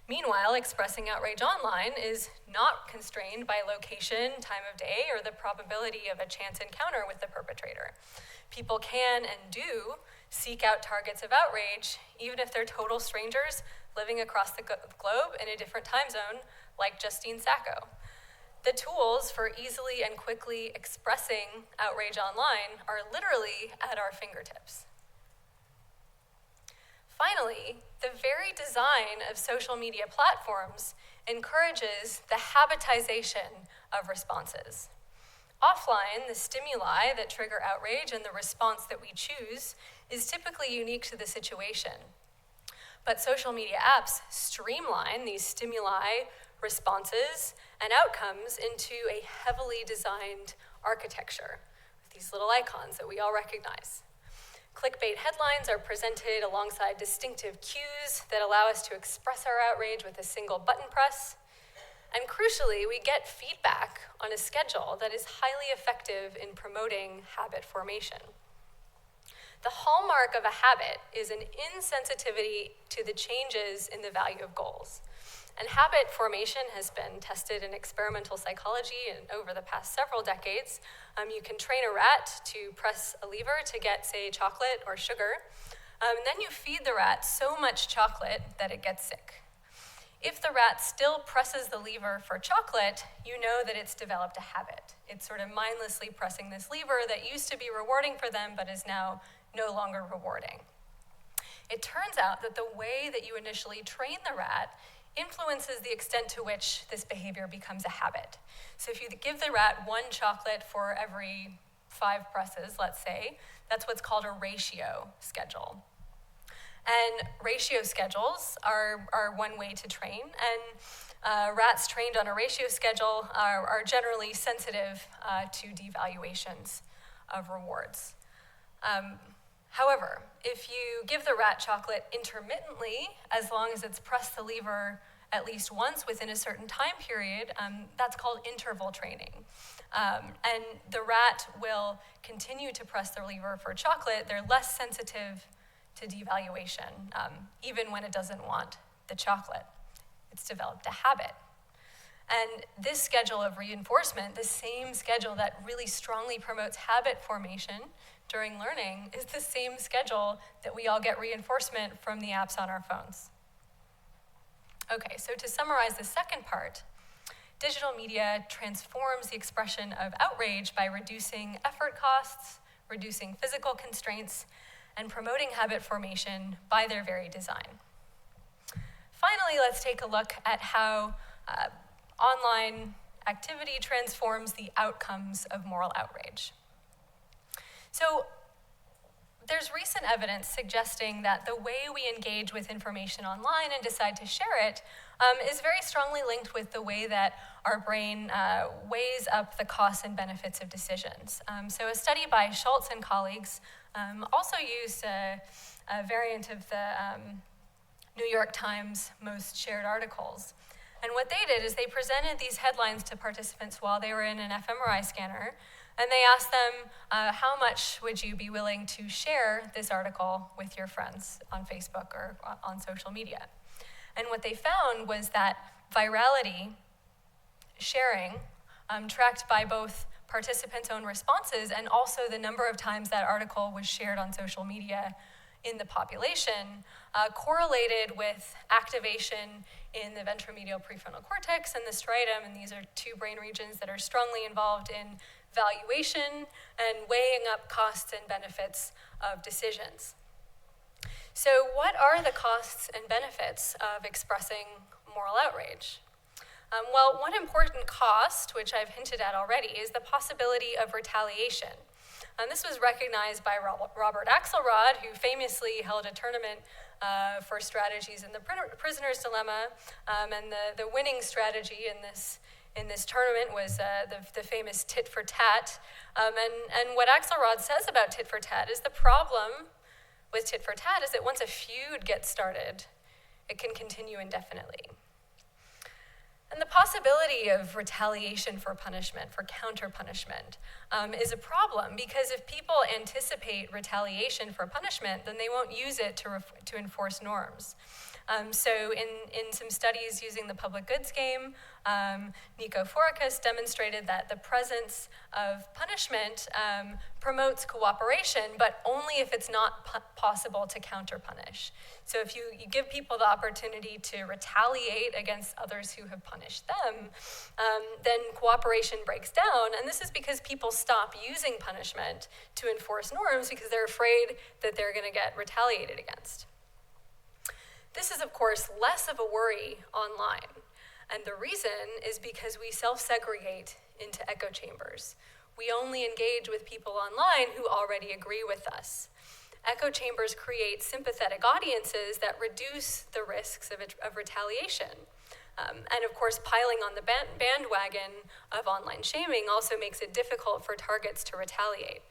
Meanwhile, expressing outrage online is not constrained by location, time of day, or the probability of a chance encounter with the perpetrator. People can and do seek out targets of outrage, even if they're total strangers living across the globe in a different time zone, like Justine Sacco. The tools for easily and quickly expressing outrage online are literally at our fingertips. Finally, the very design of social media platforms encourages the habitization of responses. Offline, the stimuli that trigger outrage and the response that we choose is typically unique to the situation. But social media apps streamline these stimuli, responses, and outcomes into a heavily designed architecture with these little icons that we all recognize. Clickbait headlines are presented alongside distinctive cues that allow us to express our outrage with a single button press. And crucially, we get feedback on a schedule that is highly effective in promoting habit formation. The hallmark of a habit is an insensitivity to the changes in the value of goals. And habit formation has been tested in experimental psychology and over the past several decades. You can train a rat to press a lever to get, say, chocolate or sugar. And then you feed the rat so much chocolate that it gets sick. If the rat still presses the lever for chocolate, you know that it's developed a habit. It's sort of mindlessly pressing this lever that used to be rewarding for them, but is now no longer rewarding. It turns out that the way that you initially train the rat influences the extent to which this behavior becomes a habit. So if you give the rat one chocolate for every 5 presses, let's say, that's what's called a ratio schedule. And ratio schedules are one way to train, and rats trained on a ratio schedule are generally sensitive to devaluations of rewards. However, if you give the rat chocolate intermittently, as long as it's pressed the lever at least once within a certain time period, that's called interval training. And the rat will continue to press the lever for chocolate. They're less sensitive to devaluation, even when it doesn't want the chocolate. It's developed a habit. And this schedule of reinforcement, the same schedule that really strongly promotes habit formation during learning, is the same schedule that we all get reinforcement from the apps on our phones. Okay, so to summarize the second part, digital media transforms the expression of outrage by reducing effort costs, reducing physical constraints, and promoting habit formation by their very design. Finally, let's take a look at how online activity transforms the outcomes of moral outrage. So there's recent evidence suggesting that the way we engage with information online and decide to share it is very strongly linked with the way that our brain weighs up the costs and benefits of decisions. So a study by Schultz and colleagues also used a variant of the New York Times most shared articles. And what they did is they presented these headlines to participants while they were in an fMRI scanner, and they asked them, how much would you be willing to share this article with your friends on Facebook or on social media? And what they found was that virality, sharing, tracked by both participants' own responses and also the number of times that article was shared on social media in the population, correlated with activation in the ventromedial prefrontal cortex and the striatum, and these are two brain regions that are strongly involved in valuation and weighing up costs and benefits of decisions. So what are the costs and benefits of expressing moral outrage? Well, one important cost, which I've hinted at already, is the possibility of retaliation. And this was recognized by Robert Axelrod, who famously held a tournament for strategies in the prisoner's dilemma, and the winning strategy in this tournament was the famous tit for tat. And what Axelrod says about tit for tat is the problem with tit for tat is that once a feud gets started, it can continue indefinitely. And the possibility of retaliation for punishment, for counter-punishment, is a problem because if people anticipate retaliation for punishment, then they won't use it to enforce norms. So in some studies using the public goods game, Nico Forakas demonstrated that the presence of punishment promotes cooperation, but only if it's not possible to counter-punish. So if you give people the opportunity to retaliate against others who have punished them, then cooperation breaks down, and this is because people stop using punishment to enforce norms because they're afraid that they're going to get retaliated against. This is, of course, less of a worry online, and the reason is because we self-segregate into echo chambers. We only engage with people online who already agree with us. Echo chambers create sympathetic audiences that reduce the risks of retaliation. And of course, piling on the bandwagon of online shaming also makes it difficult for targets to retaliate.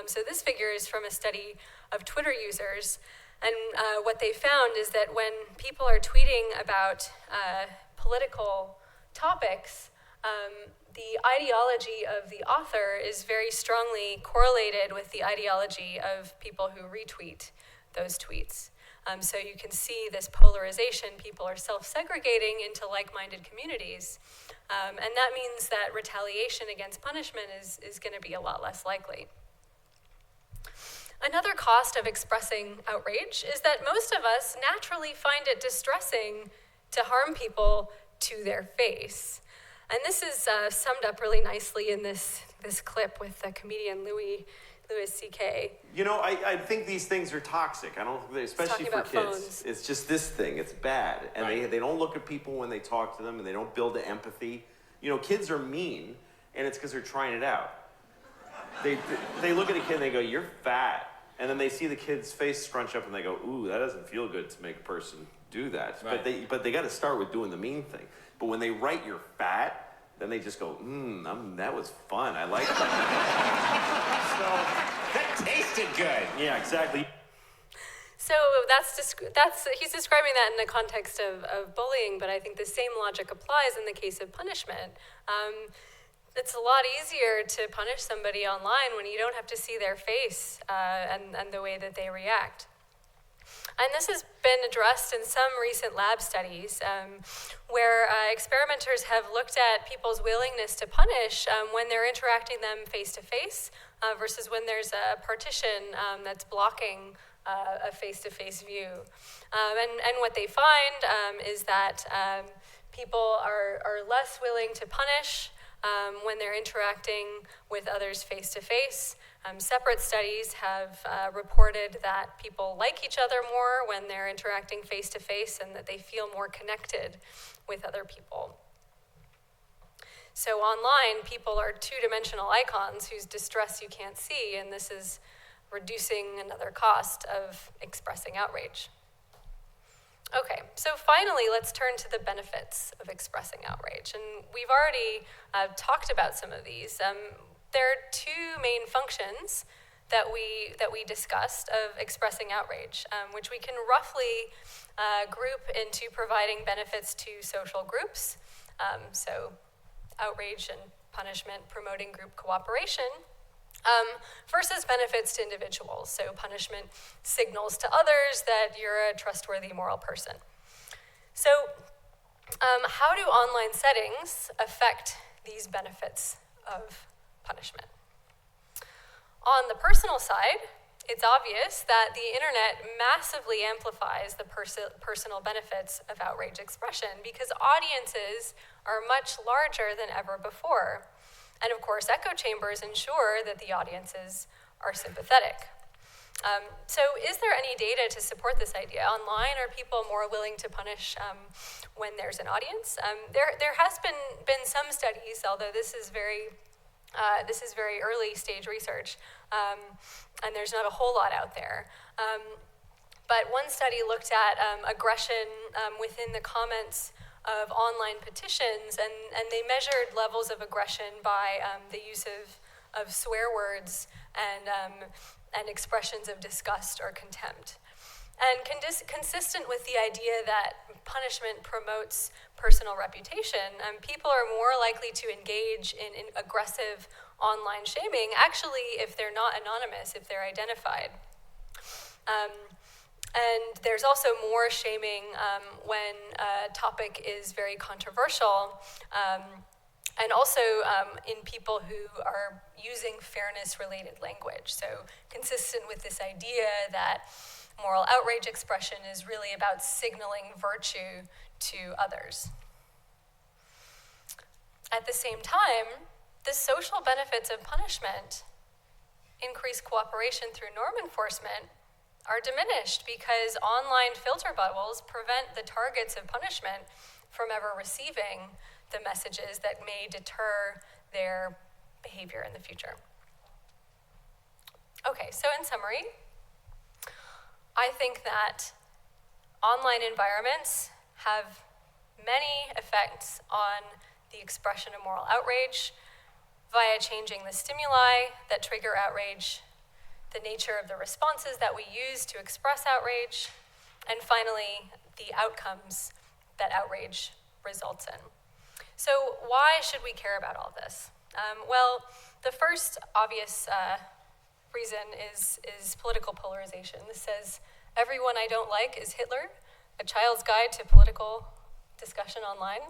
So this figure is from a study of Twitter users. And what they found is that when people are tweeting about political topics, the ideology of the author is very strongly correlated with the ideology of people who retweet those tweets. So you can see this polarization. People are self-segregating into like-minded communities. And that means that retaliation against punishment is going to be a lot less likely. Another cost of expressing outrage is that most of us naturally find it distressing to harm people to their face. And this is summed up really nicely in this clip with the comedian Louis C.K. You know, I think these things are toxic. I don't, especially for kids. Phones. It's just this thing. It's bad, and they don't look at people when they talk to them, and they don't build the empathy. You know, kids are mean, and it's because they're trying it out. They look at a kid and they go, "You're fat," and then they see the kid's face scrunch up, and they go, "Ooh, that doesn't feel good to make a person do that." Right. But they got to start with doing the mean thing. But when they write "you're fat," then they just go, that was fun. I like that. So that tasted good. Yeah, exactly. So he's describing that in the context of bullying, but I think the same logic applies in the case of punishment. It's a lot easier to punish somebody online when you don't have to see their face and the way that they react. And this has been addressed in some recent lab studies where experimenters have looked at people's willingness to punish when they're interacting them face-to-face versus when there's a partition that's blocking a face-to-face view. And what they find is that people are less willing to punish when they're interacting with others face-to-face. Separate studies have reported that people like each other more when they're interacting face-to-face and that they feel more connected with other people. So online, people are two-dimensional icons whose distress you can't see, and this is reducing another cost of expressing outrage. Okay, so finally, let's turn to the benefits of expressing outrage. And we've already talked about some of these. There are two main functions that we discussed of expressing outrage, which we can roughly group into providing benefits to social groups, so outrage and punishment promoting group cooperation, versus benefits to individuals. So punishment signals to others that you're a trustworthy moral person. So how do online settings affect these benefits of punishment? On the personal side, it's obvious that the internet massively amplifies the personal benefits of outrage expression because audiences are much larger than ever before. And of course, echo chambers ensure that the audiences are sympathetic. So is there any data to support this idea? Online, are people more willing to punish when there's an audience? There has been some studies, although this is very early stage research, and there's not a whole lot out there. But one study looked at aggression within the comments of online petitions, and they measured levels of aggression by the use of swear words and expressions of disgust or contempt. And consistent with the idea that punishment promotes personal reputation, people are more likely to engage in aggressive online shaming, actually, if they're not anonymous, if they're identified. And there's also more shaming when a topic is very controversial, and also in people who are using fairness-related language. So consistent with this idea that moral outrage expression is really about signaling virtue to others. At the same time, the social benefits of punishment, increased cooperation through norm enforcement, are diminished because online filter bubbles prevent the targets of punishment from ever receiving the messages that may deter their behavior in the future. Okay, so in summary, I think that online environments have many effects on the expression of moral outrage via changing the stimuli that trigger outrage, the nature of the responses that we use to express outrage, and finally, the outcomes that outrage results in. So why should we care about all this? Well, the first obvious reason is political polarization. This says, everyone I don't like is Hitler, a child's guide to political discussion online.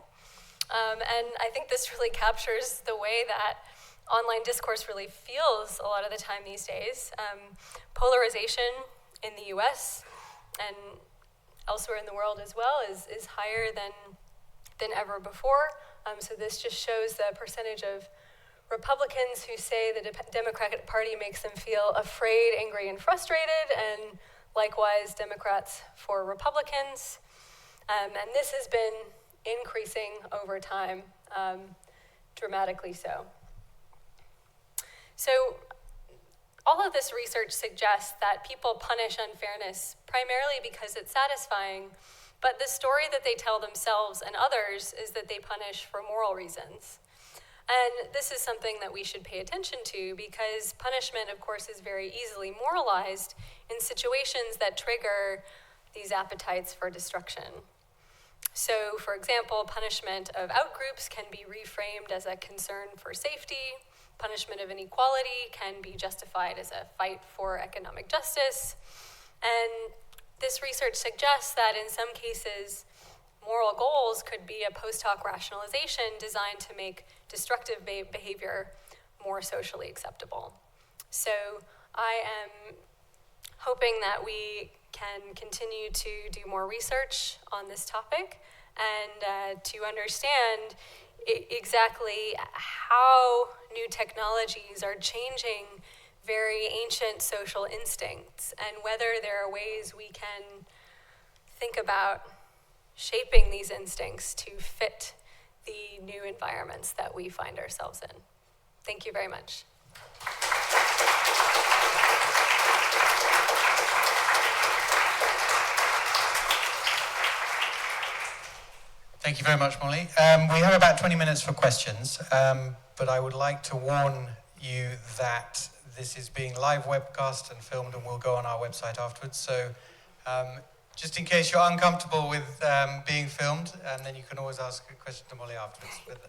And I think this really captures the way that online discourse really feels a lot of the time these days. Polarization in the US and elsewhere in the world as well is higher than ever before. So this just shows the percentage of Republicans who say the Democratic Party makes them feel afraid, angry, and frustrated, and likewise Democrats for Republicans. And this has been increasing over time, dramatically so. So all of this research suggests that people punish unfairness primarily because it's satisfying, but the story that they tell themselves and others is that they punish for moral reasons. And this is something that we should pay attention to because punishment, of course, is very easily moralized in situations that trigger these appetites for destruction. So, for example, punishment of outgroups can be reframed as a concern for safety. Punishment of inequality can be justified as a fight for economic justice. And this research suggests that in some cases, moral goals could be a post hoc rationalization designed to make destructive behavior more socially acceptable. So I am hoping that we can continue to do more research on this topic and to understand exactly how new technologies are changing very ancient social instincts and whether there are ways we can think about shaping these instincts to fit the new environments that we find ourselves in. Thank you very much. Thank you very much, Molly. We have about 20 minutes for questions, but I would like to warn you that this is being live webcast and filmed and will go on our website afterwards. So just in case you're uncomfortable with being filmed, and then you can always ask a question to Molly afterwards. But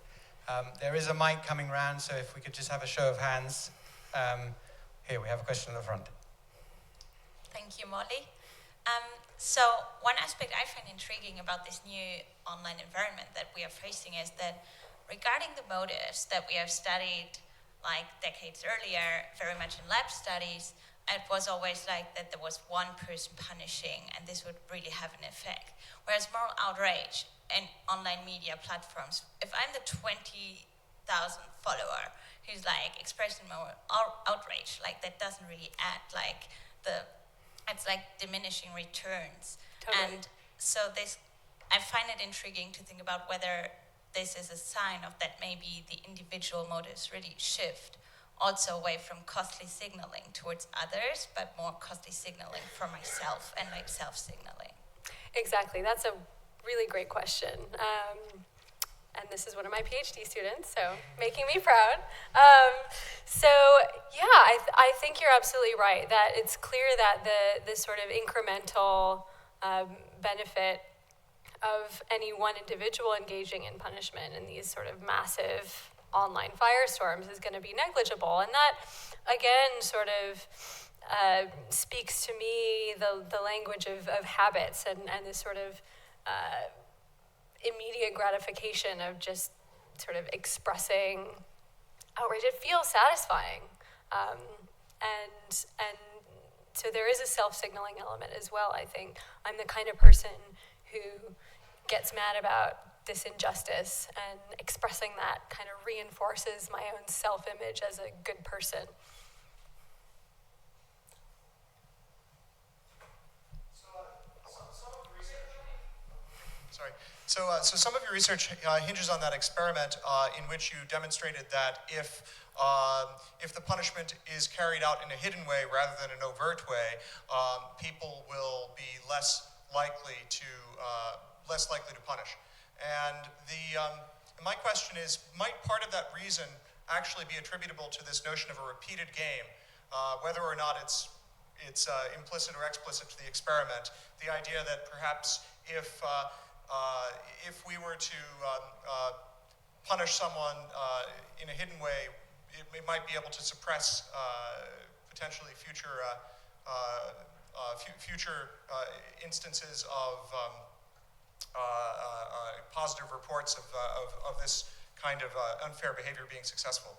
there is a mic coming round, so if we could just have a show of hands. Here, we have a question in the front. Thank you, Molly. So one aspect I find intriguing about this new online environment that we are facing is that regarding the motives that we have studied like decades earlier, very much in lab studies, it was always like that there was one person punishing and this would really have an effect. Whereas moral outrage in online media platforms, if I'm the 20,000 follower who's like expressing moral outrage, like that doesn't really add like it's like diminishing returns. Totally. And so I find it intriguing to think about whether this is a sign of that maybe the individual motives really shift also away from costly signaling towards others, but more costly signaling for myself and like self-signaling. Exactly. That's a really great question. And this is one of my PhD students, so making me proud. I think you're absolutely right that it's clear that the sort of incremental benefit of any one individual engaging in punishment in these sort of massive online firestorms is going to be negligible. And that, again, sort of speaks to me the language of habits and this sort of immediate gratification of just sort of expressing outrage. It feels satisfying. And so there is a self-signaling element as well, I think. I'm the kind of person who gets mad about this injustice, and expressing that kind of reinforces my own self-image as a good person. So some of your research hinges on that experiment in which you demonstrated that if the punishment is carried out in a hidden way rather than an overt way, people will be less likely to punish. And my question is, might part of that reason actually be attributable to this notion of a repeated game, whether or not it's implicit or explicit to the experiment? The idea that perhaps if we were to punish someone in a hidden way, it might be able to suppress potentially future instances of positive reports of this kind of unfair behavior being successful.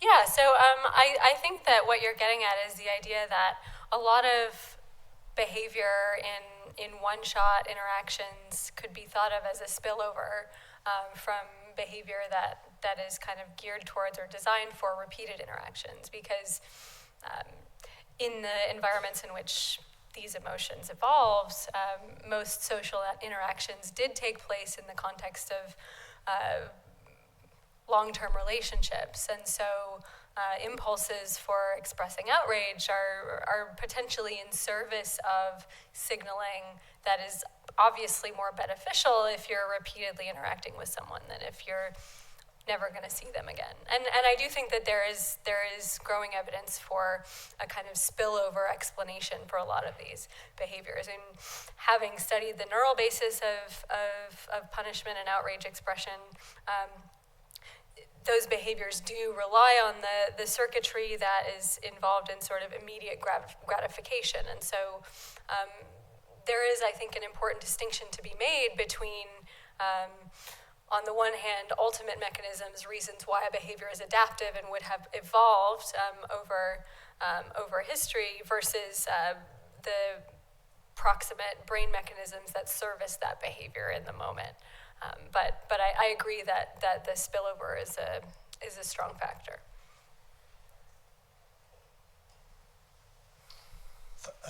Yeah, so I think that what you're getting at is the idea that a lot of behavior in one-shot interactions could be thought of as a spillover from behavior that is kind of geared towards or designed for repeated interactions, because in the environments in which these emotions evolved, most social interactions did take place in the context of long-term relationships, and so impulses for expressing outrage are potentially in service of signaling that is obviously more beneficial if you're repeatedly interacting with someone than if you're never going to see them again. And I do think that there is growing evidence for a kind of spillover explanation for a lot of these behaviors. And having studied the neural basis of punishment and outrage expression, those behaviors do rely on the circuitry that is involved in sort of immediate gratification. And so there is, I think, an important distinction to be made between, on the one hand, ultimate mechanisms, reasons why a behavior is adaptive and would have evolved over history, versus the proximate brain mechanisms that service that behavior in the moment. But I agree that the spillover is a strong factor.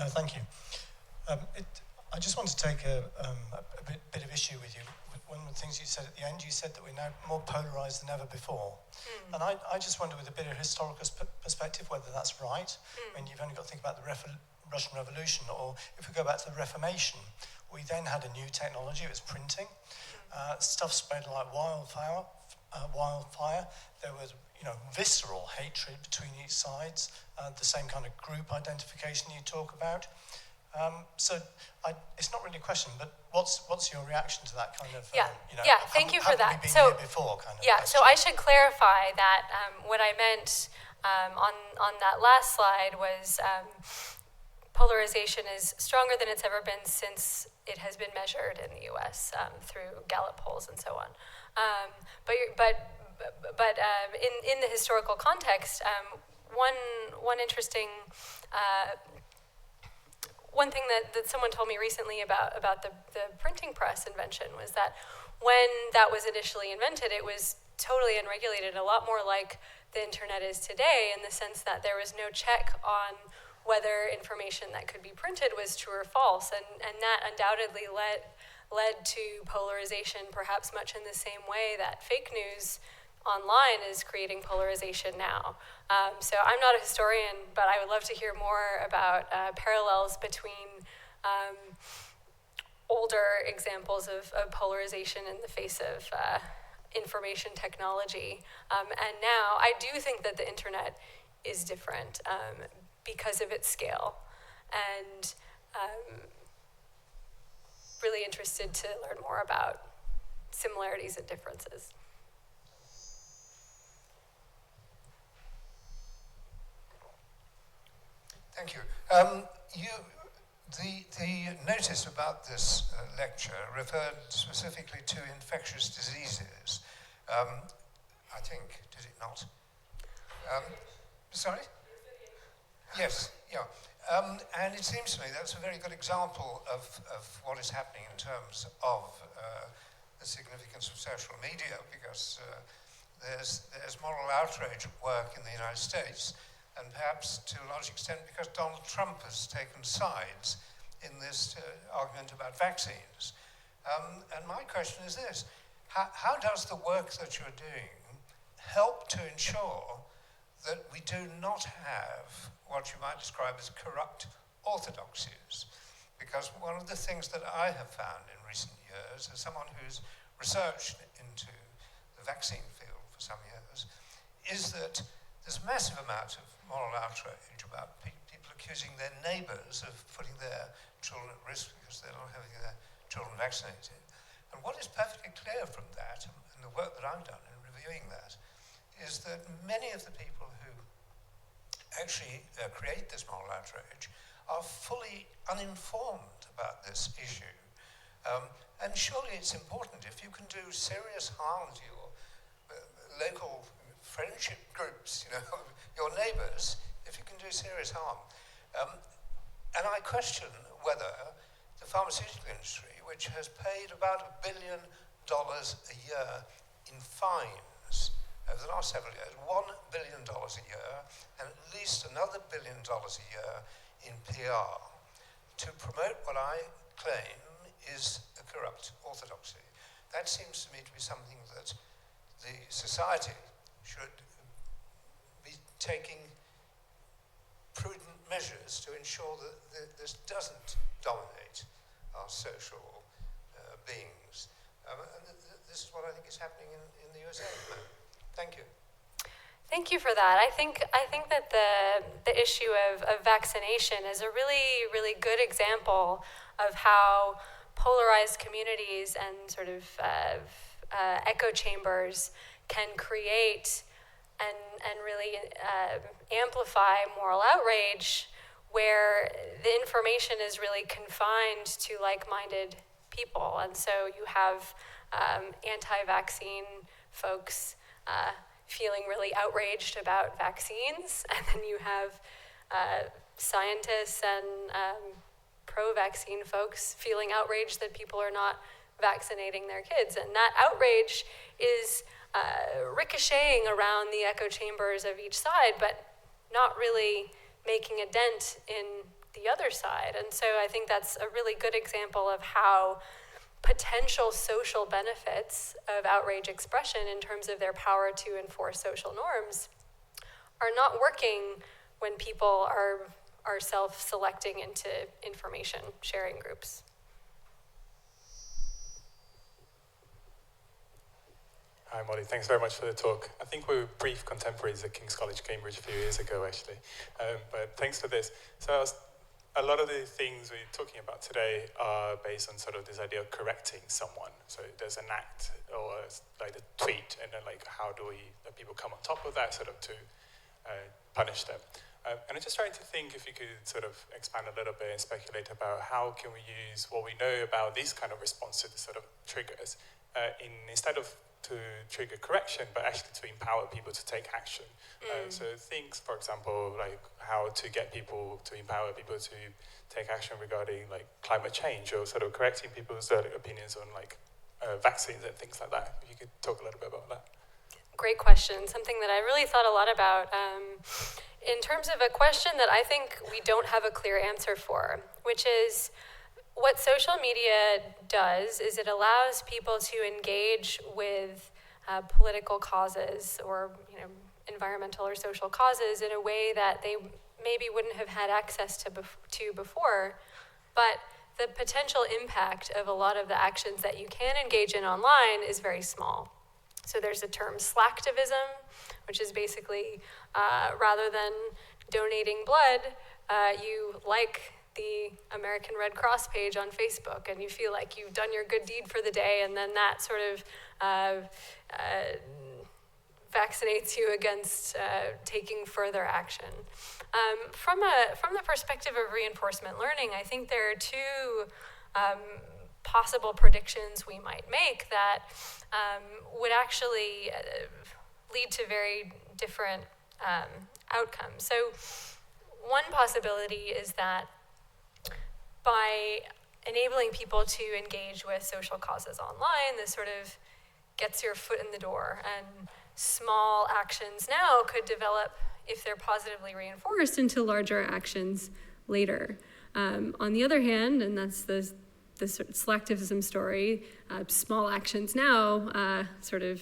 Thank you. I just want to take a bit of issue with you. One of the things you said at the end, you said that we're now more polarized than ever before. And I just wonder, with a bit of historical perspective, whether that's right. When you've only got to think about the Russian Revolution, or if we go back to the Reformation, we then had a new technology, it was printing. Stuff spread like wildfire. There was, visceral hatred between each sides, the same kind of group identification you talk about. It's not really a question, but what's your reaction to that kind of? Thank you for that. We been here before, kind of question. So I should clarify that what I meant on that last slide was polarization is stronger than it's ever been since it has been measured in the U.S. Through Gallup polls and so on. But in the historical context, one interesting. One thing that someone told me recently about the printing press invention was that when that was initially invented, it was totally unregulated, a lot more like the internet is today, in the sense that there was no check on whether information that could be printed was true or false, and that undoubtedly led to polarization, perhaps much in the same way that fake news online is creating polarization now. So I'm not a historian, but I would love to hear more about parallels between older examples of polarization in the face of information technology. And now I do think that the internet is different because of its scale. And really interested to learn more about similarities and differences. Thank you. The notice about this lecture referred specifically to infectious diseases. I think, did it not? Sorry? Yes, yeah. And it seems to me that's a very good example of what is happening in terms of the significance of social media, because there's moral outrage at work in the United States, and perhaps to a large extent because Donald Trump has taken sides in this argument about vaccines. And my question is this: how does the work that you're doing help to ensure that we do not have what you might describe as corrupt orthodoxies? Because one of the things that I have found in recent years, as someone who's researched into the vaccine field for some years, is that there's a massive amount of moral outrage about people accusing their neighbours of putting their children at risk because they're not having their children vaccinated. And what is perfectly clear from that, and the work that I've done in reviewing that, is that many of the people who actually create this moral outrage are fully uninformed about this issue. And surely it's important, if you can do serious harm to your local friendship groups, your neighbours, if you can do serious harm. And I question whether the pharmaceutical industry, which has paid about $1 billion a year in fines over the last several years, $1 billion a year, and at least another $1 billion a year in PR, to promote what I claim is a corrupt orthodoxy. That seems to me to be something that the society should be taking prudent measures to ensure that this doesn't dominate our social beings. And this is what I think is happening in the USA at the moment. Thank you. Thank you for that. I think that the issue of vaccination is a really, really good example of how polarized communities and sort of echo chambers can create and really amplify moral outrage, where the information is really confined to like-minded people. And so you have anti-vaccine folks feeling really outraged about vaccines, and then you have scientists and pro-vaccine folks feeling outraged that people are not vaccinating their kids. And that outrage is ricocheting around the echo chambers of each side, but not really making a dent in the other side. And so I think that's a really good example of how potential social benefits of outrage expression in terms of their power to enforce social norms are not working when people are are self-selecting into information sharing groups. Hi, Molly. Thanks very much for the talk. I think we were brief contemporaries at King's College, Cambridge, a few years ago, actually. But thanks for this. So a lot of the things we're talking about today are based on sort of this idea of correcting someone. So there's an act or like a tweet, and then like how do people come on top of that sort of to punish them? And I'm just trying to think if you could sort of expand a little bit and speculate about how can we use what we know about these kind of response to the sort of triggers instead of to trigger correction, but actually to empower people to take action. So things, for example, like how to get people to empower people to take action regarding like climate change, or sort of correcting people's opinions on like vaccines and things like that. If you could talk a little bit about that. Great question, something that I really thought a lot about in terms of a question that I think we don't have a clear answer for, which is what social media does is it allows people to engage with political causes or environmental or social causes in a way that they maybe wouldn't have had access to before, but the potential impact of a lot of the actions that you can engage in online is very small. So there's a term slacktivism, which is basically rather than donating blood, you like the American Red Cross page on Facebook and you feel like you've done your good deed for the day, and then that sort of vaccinates you against taking further action. From the perspective of reinforcement learning, I think there are two possible predictions we might make that would actually lead to very different outcomes. So one possibility is that by enabling people to engage with social causes online, this sort of gets your foot in the door, and small actions now could develop, if they're positively reinforced, into larger actions later. On the other hand, and that's the sort of selectivism story, small actions now sort of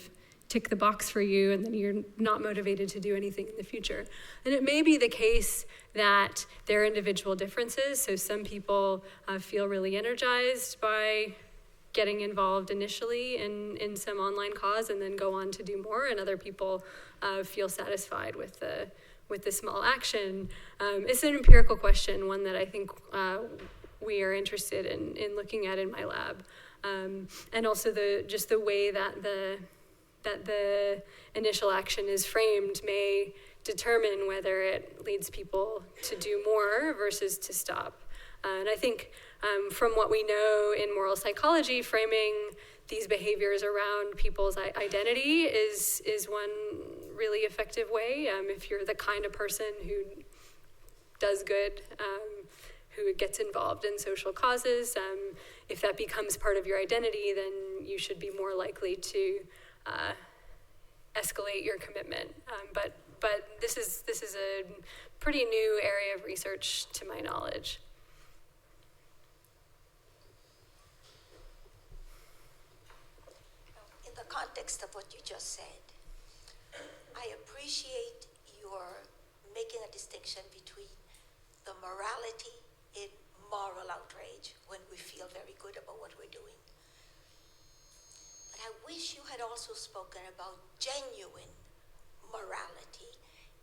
tick the box for you, and then you're not motivated to do anything in the future. And it may be the case that there are individual differences. So some people feel really energized by getting involved initially in some online cause and then go on to do more, and other people feel satisfied with the small action. It's an empirical question, one that I think we are interested in looking at in my lab. And also just the way that the initial action is framed may determine whether it leads people to do more versus to stop. And I think from what we know in moral psychology, framing these behaviors around people's identity is one really effective way. If you're the kind of person who does good, who gets involved in social causes, if that becomes part of your identity, then you should be more likely to escalate your commitment. But this is a pretty new area of research to my knowledge. In the context of what you just said, I appreciate your making a distinction between the morality in moral outrage, when we feel very good about what we're doing. But I wish you had also spoken about genuine morality.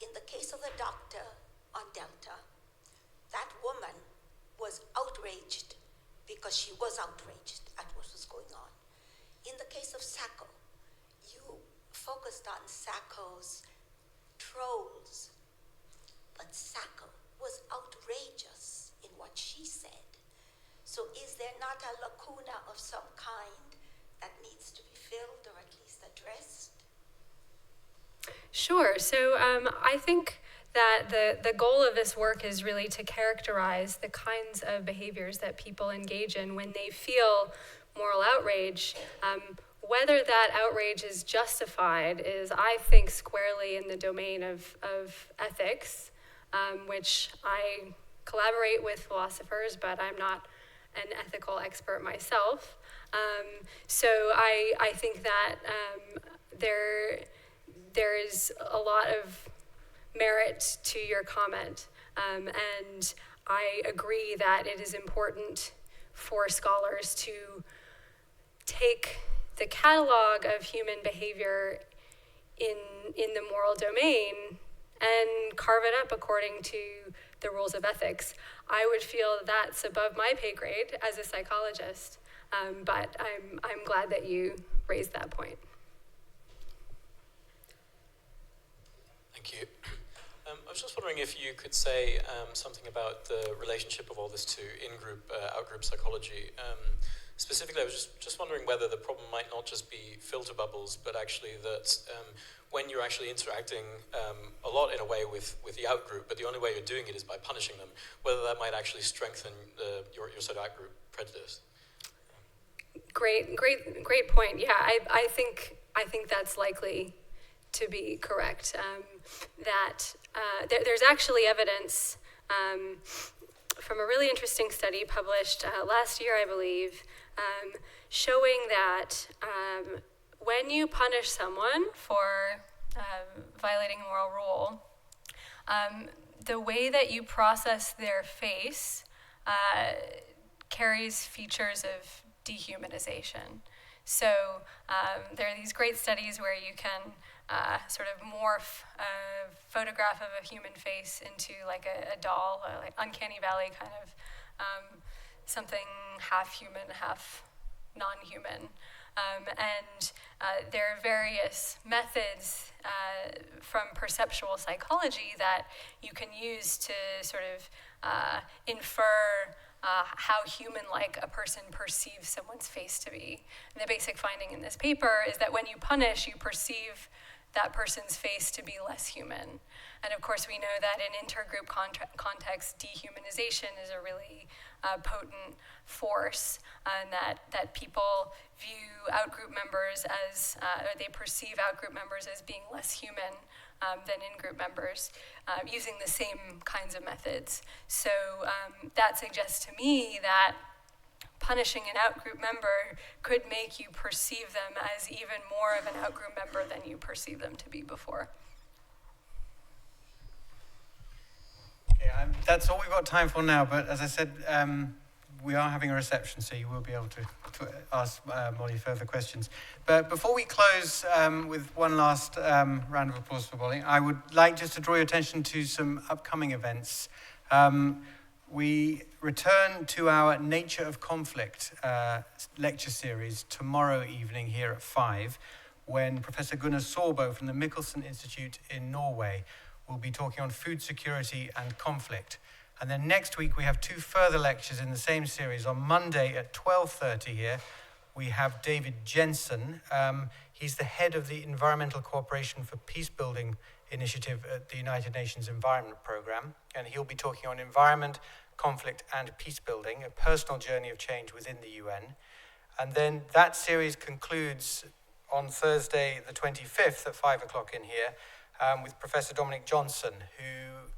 In the case of the doctor on Delta, that woman was outraged because she was outraged at what was going on. In the case of Sacco, you focused on Sacco's trolls, but Sacco was outrageous in what she said. So is there not a lacuna of some kind that needs to be filled or at least addressed? Sure. So I think that the goal of this work is really to characterize the kinds of behaviors that people engage in when they feel moral outrage. Whether that outrage is justified is, I think, squarely in the domain of ethics, which I collaborate with philosophers, but I'm not an ethical expert myself. So I think that there is a lot of merit to your comment. And I agree that it is important for scholars to take the catalog of human behavior in the moral domain and carve it up according to the rules of ethics. I would feel that's above my pay grade as a psychologist, but I'm glad that you raised that point. Thank you. I was just wondering if you could say something about the relationship of all this to in-group, out-group psychology. Specifically, I was just wondering whether the problem might not just be filter bubbles, but actually that when you're actually interacting a lot in a way with the out-group, but the only way you're doing it is by punishing them, whether that might actually strengthen your sort of out-group prejudice. Great point. Yeah, I think that's likely to be correct. There's actually evidence from a really interesting study published last year, I believe, showing that when you punish someone for violating a moral rule, the way that you process their face carries features of dehumanization. So there are these great studies where you can sort of morph a photograph of a human face into like a doll, like uncanny valley kind of something half human, half non-human. And there are various methods from perceptual psychology that you can use to sort of infer how human-like a person perceives someone's face to be. And the basic finding in this paper is that when you punish, you perceive that person's face to be less human. And of course, we know that in intergroup context, dehumanization is a really potent force, and that people view outgroup members as, or they perceive outgroup members as being less human than in-group members, using the same kinds of methods. So that suggests to me that punishing an outgroup member could make you perceive them as even more of an outgroup member than you perceive them to be before. Yeah, that's all we've got time for now, but as I said, we are having a reception, so you will be able to ask Molly further questions. But before we close with one last round of applause for Molly, I would like just to draw your attention to some upcoming events. We return to our Nature of Conflict lecture series tomorrow evening here at 5, when Professor Gunnar Sorbo from the Mikkelsen Institute in Norway will be talking on food security and conflict. And then next week we have 2 further lectures in the same series. On Monday at 12:30 here, we have David Jensen. He's the head of the Environmental Cooperation for Peacebuilding Initiative at the United Nations Environment Programme, and he'll be talking on environment, conflict and peacebuilding, a personal journey of change within the UN. And then that series concludes on Thursday the 25th at 5 o'clock in here with Professor Dominic Johnson, who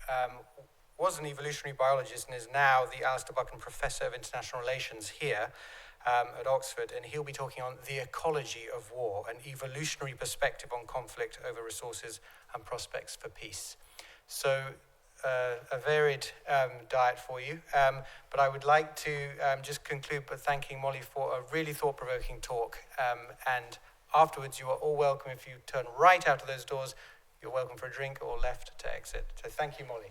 was an evolutionary biologist and is now the Alistair Buchan Professor of International Relations here at Oxford, and he'll be talking on the ecology of war, an evolutionary perspective on conflict over resources and prospects for peace. So a varied diet for you, but I would like to just conclude by thanking Molly for a really thought-provoking talk, and afterwards you are all welcome. If you turn right out of those doors, you're welcome for a drink, or left to exit. So thank you, Molly.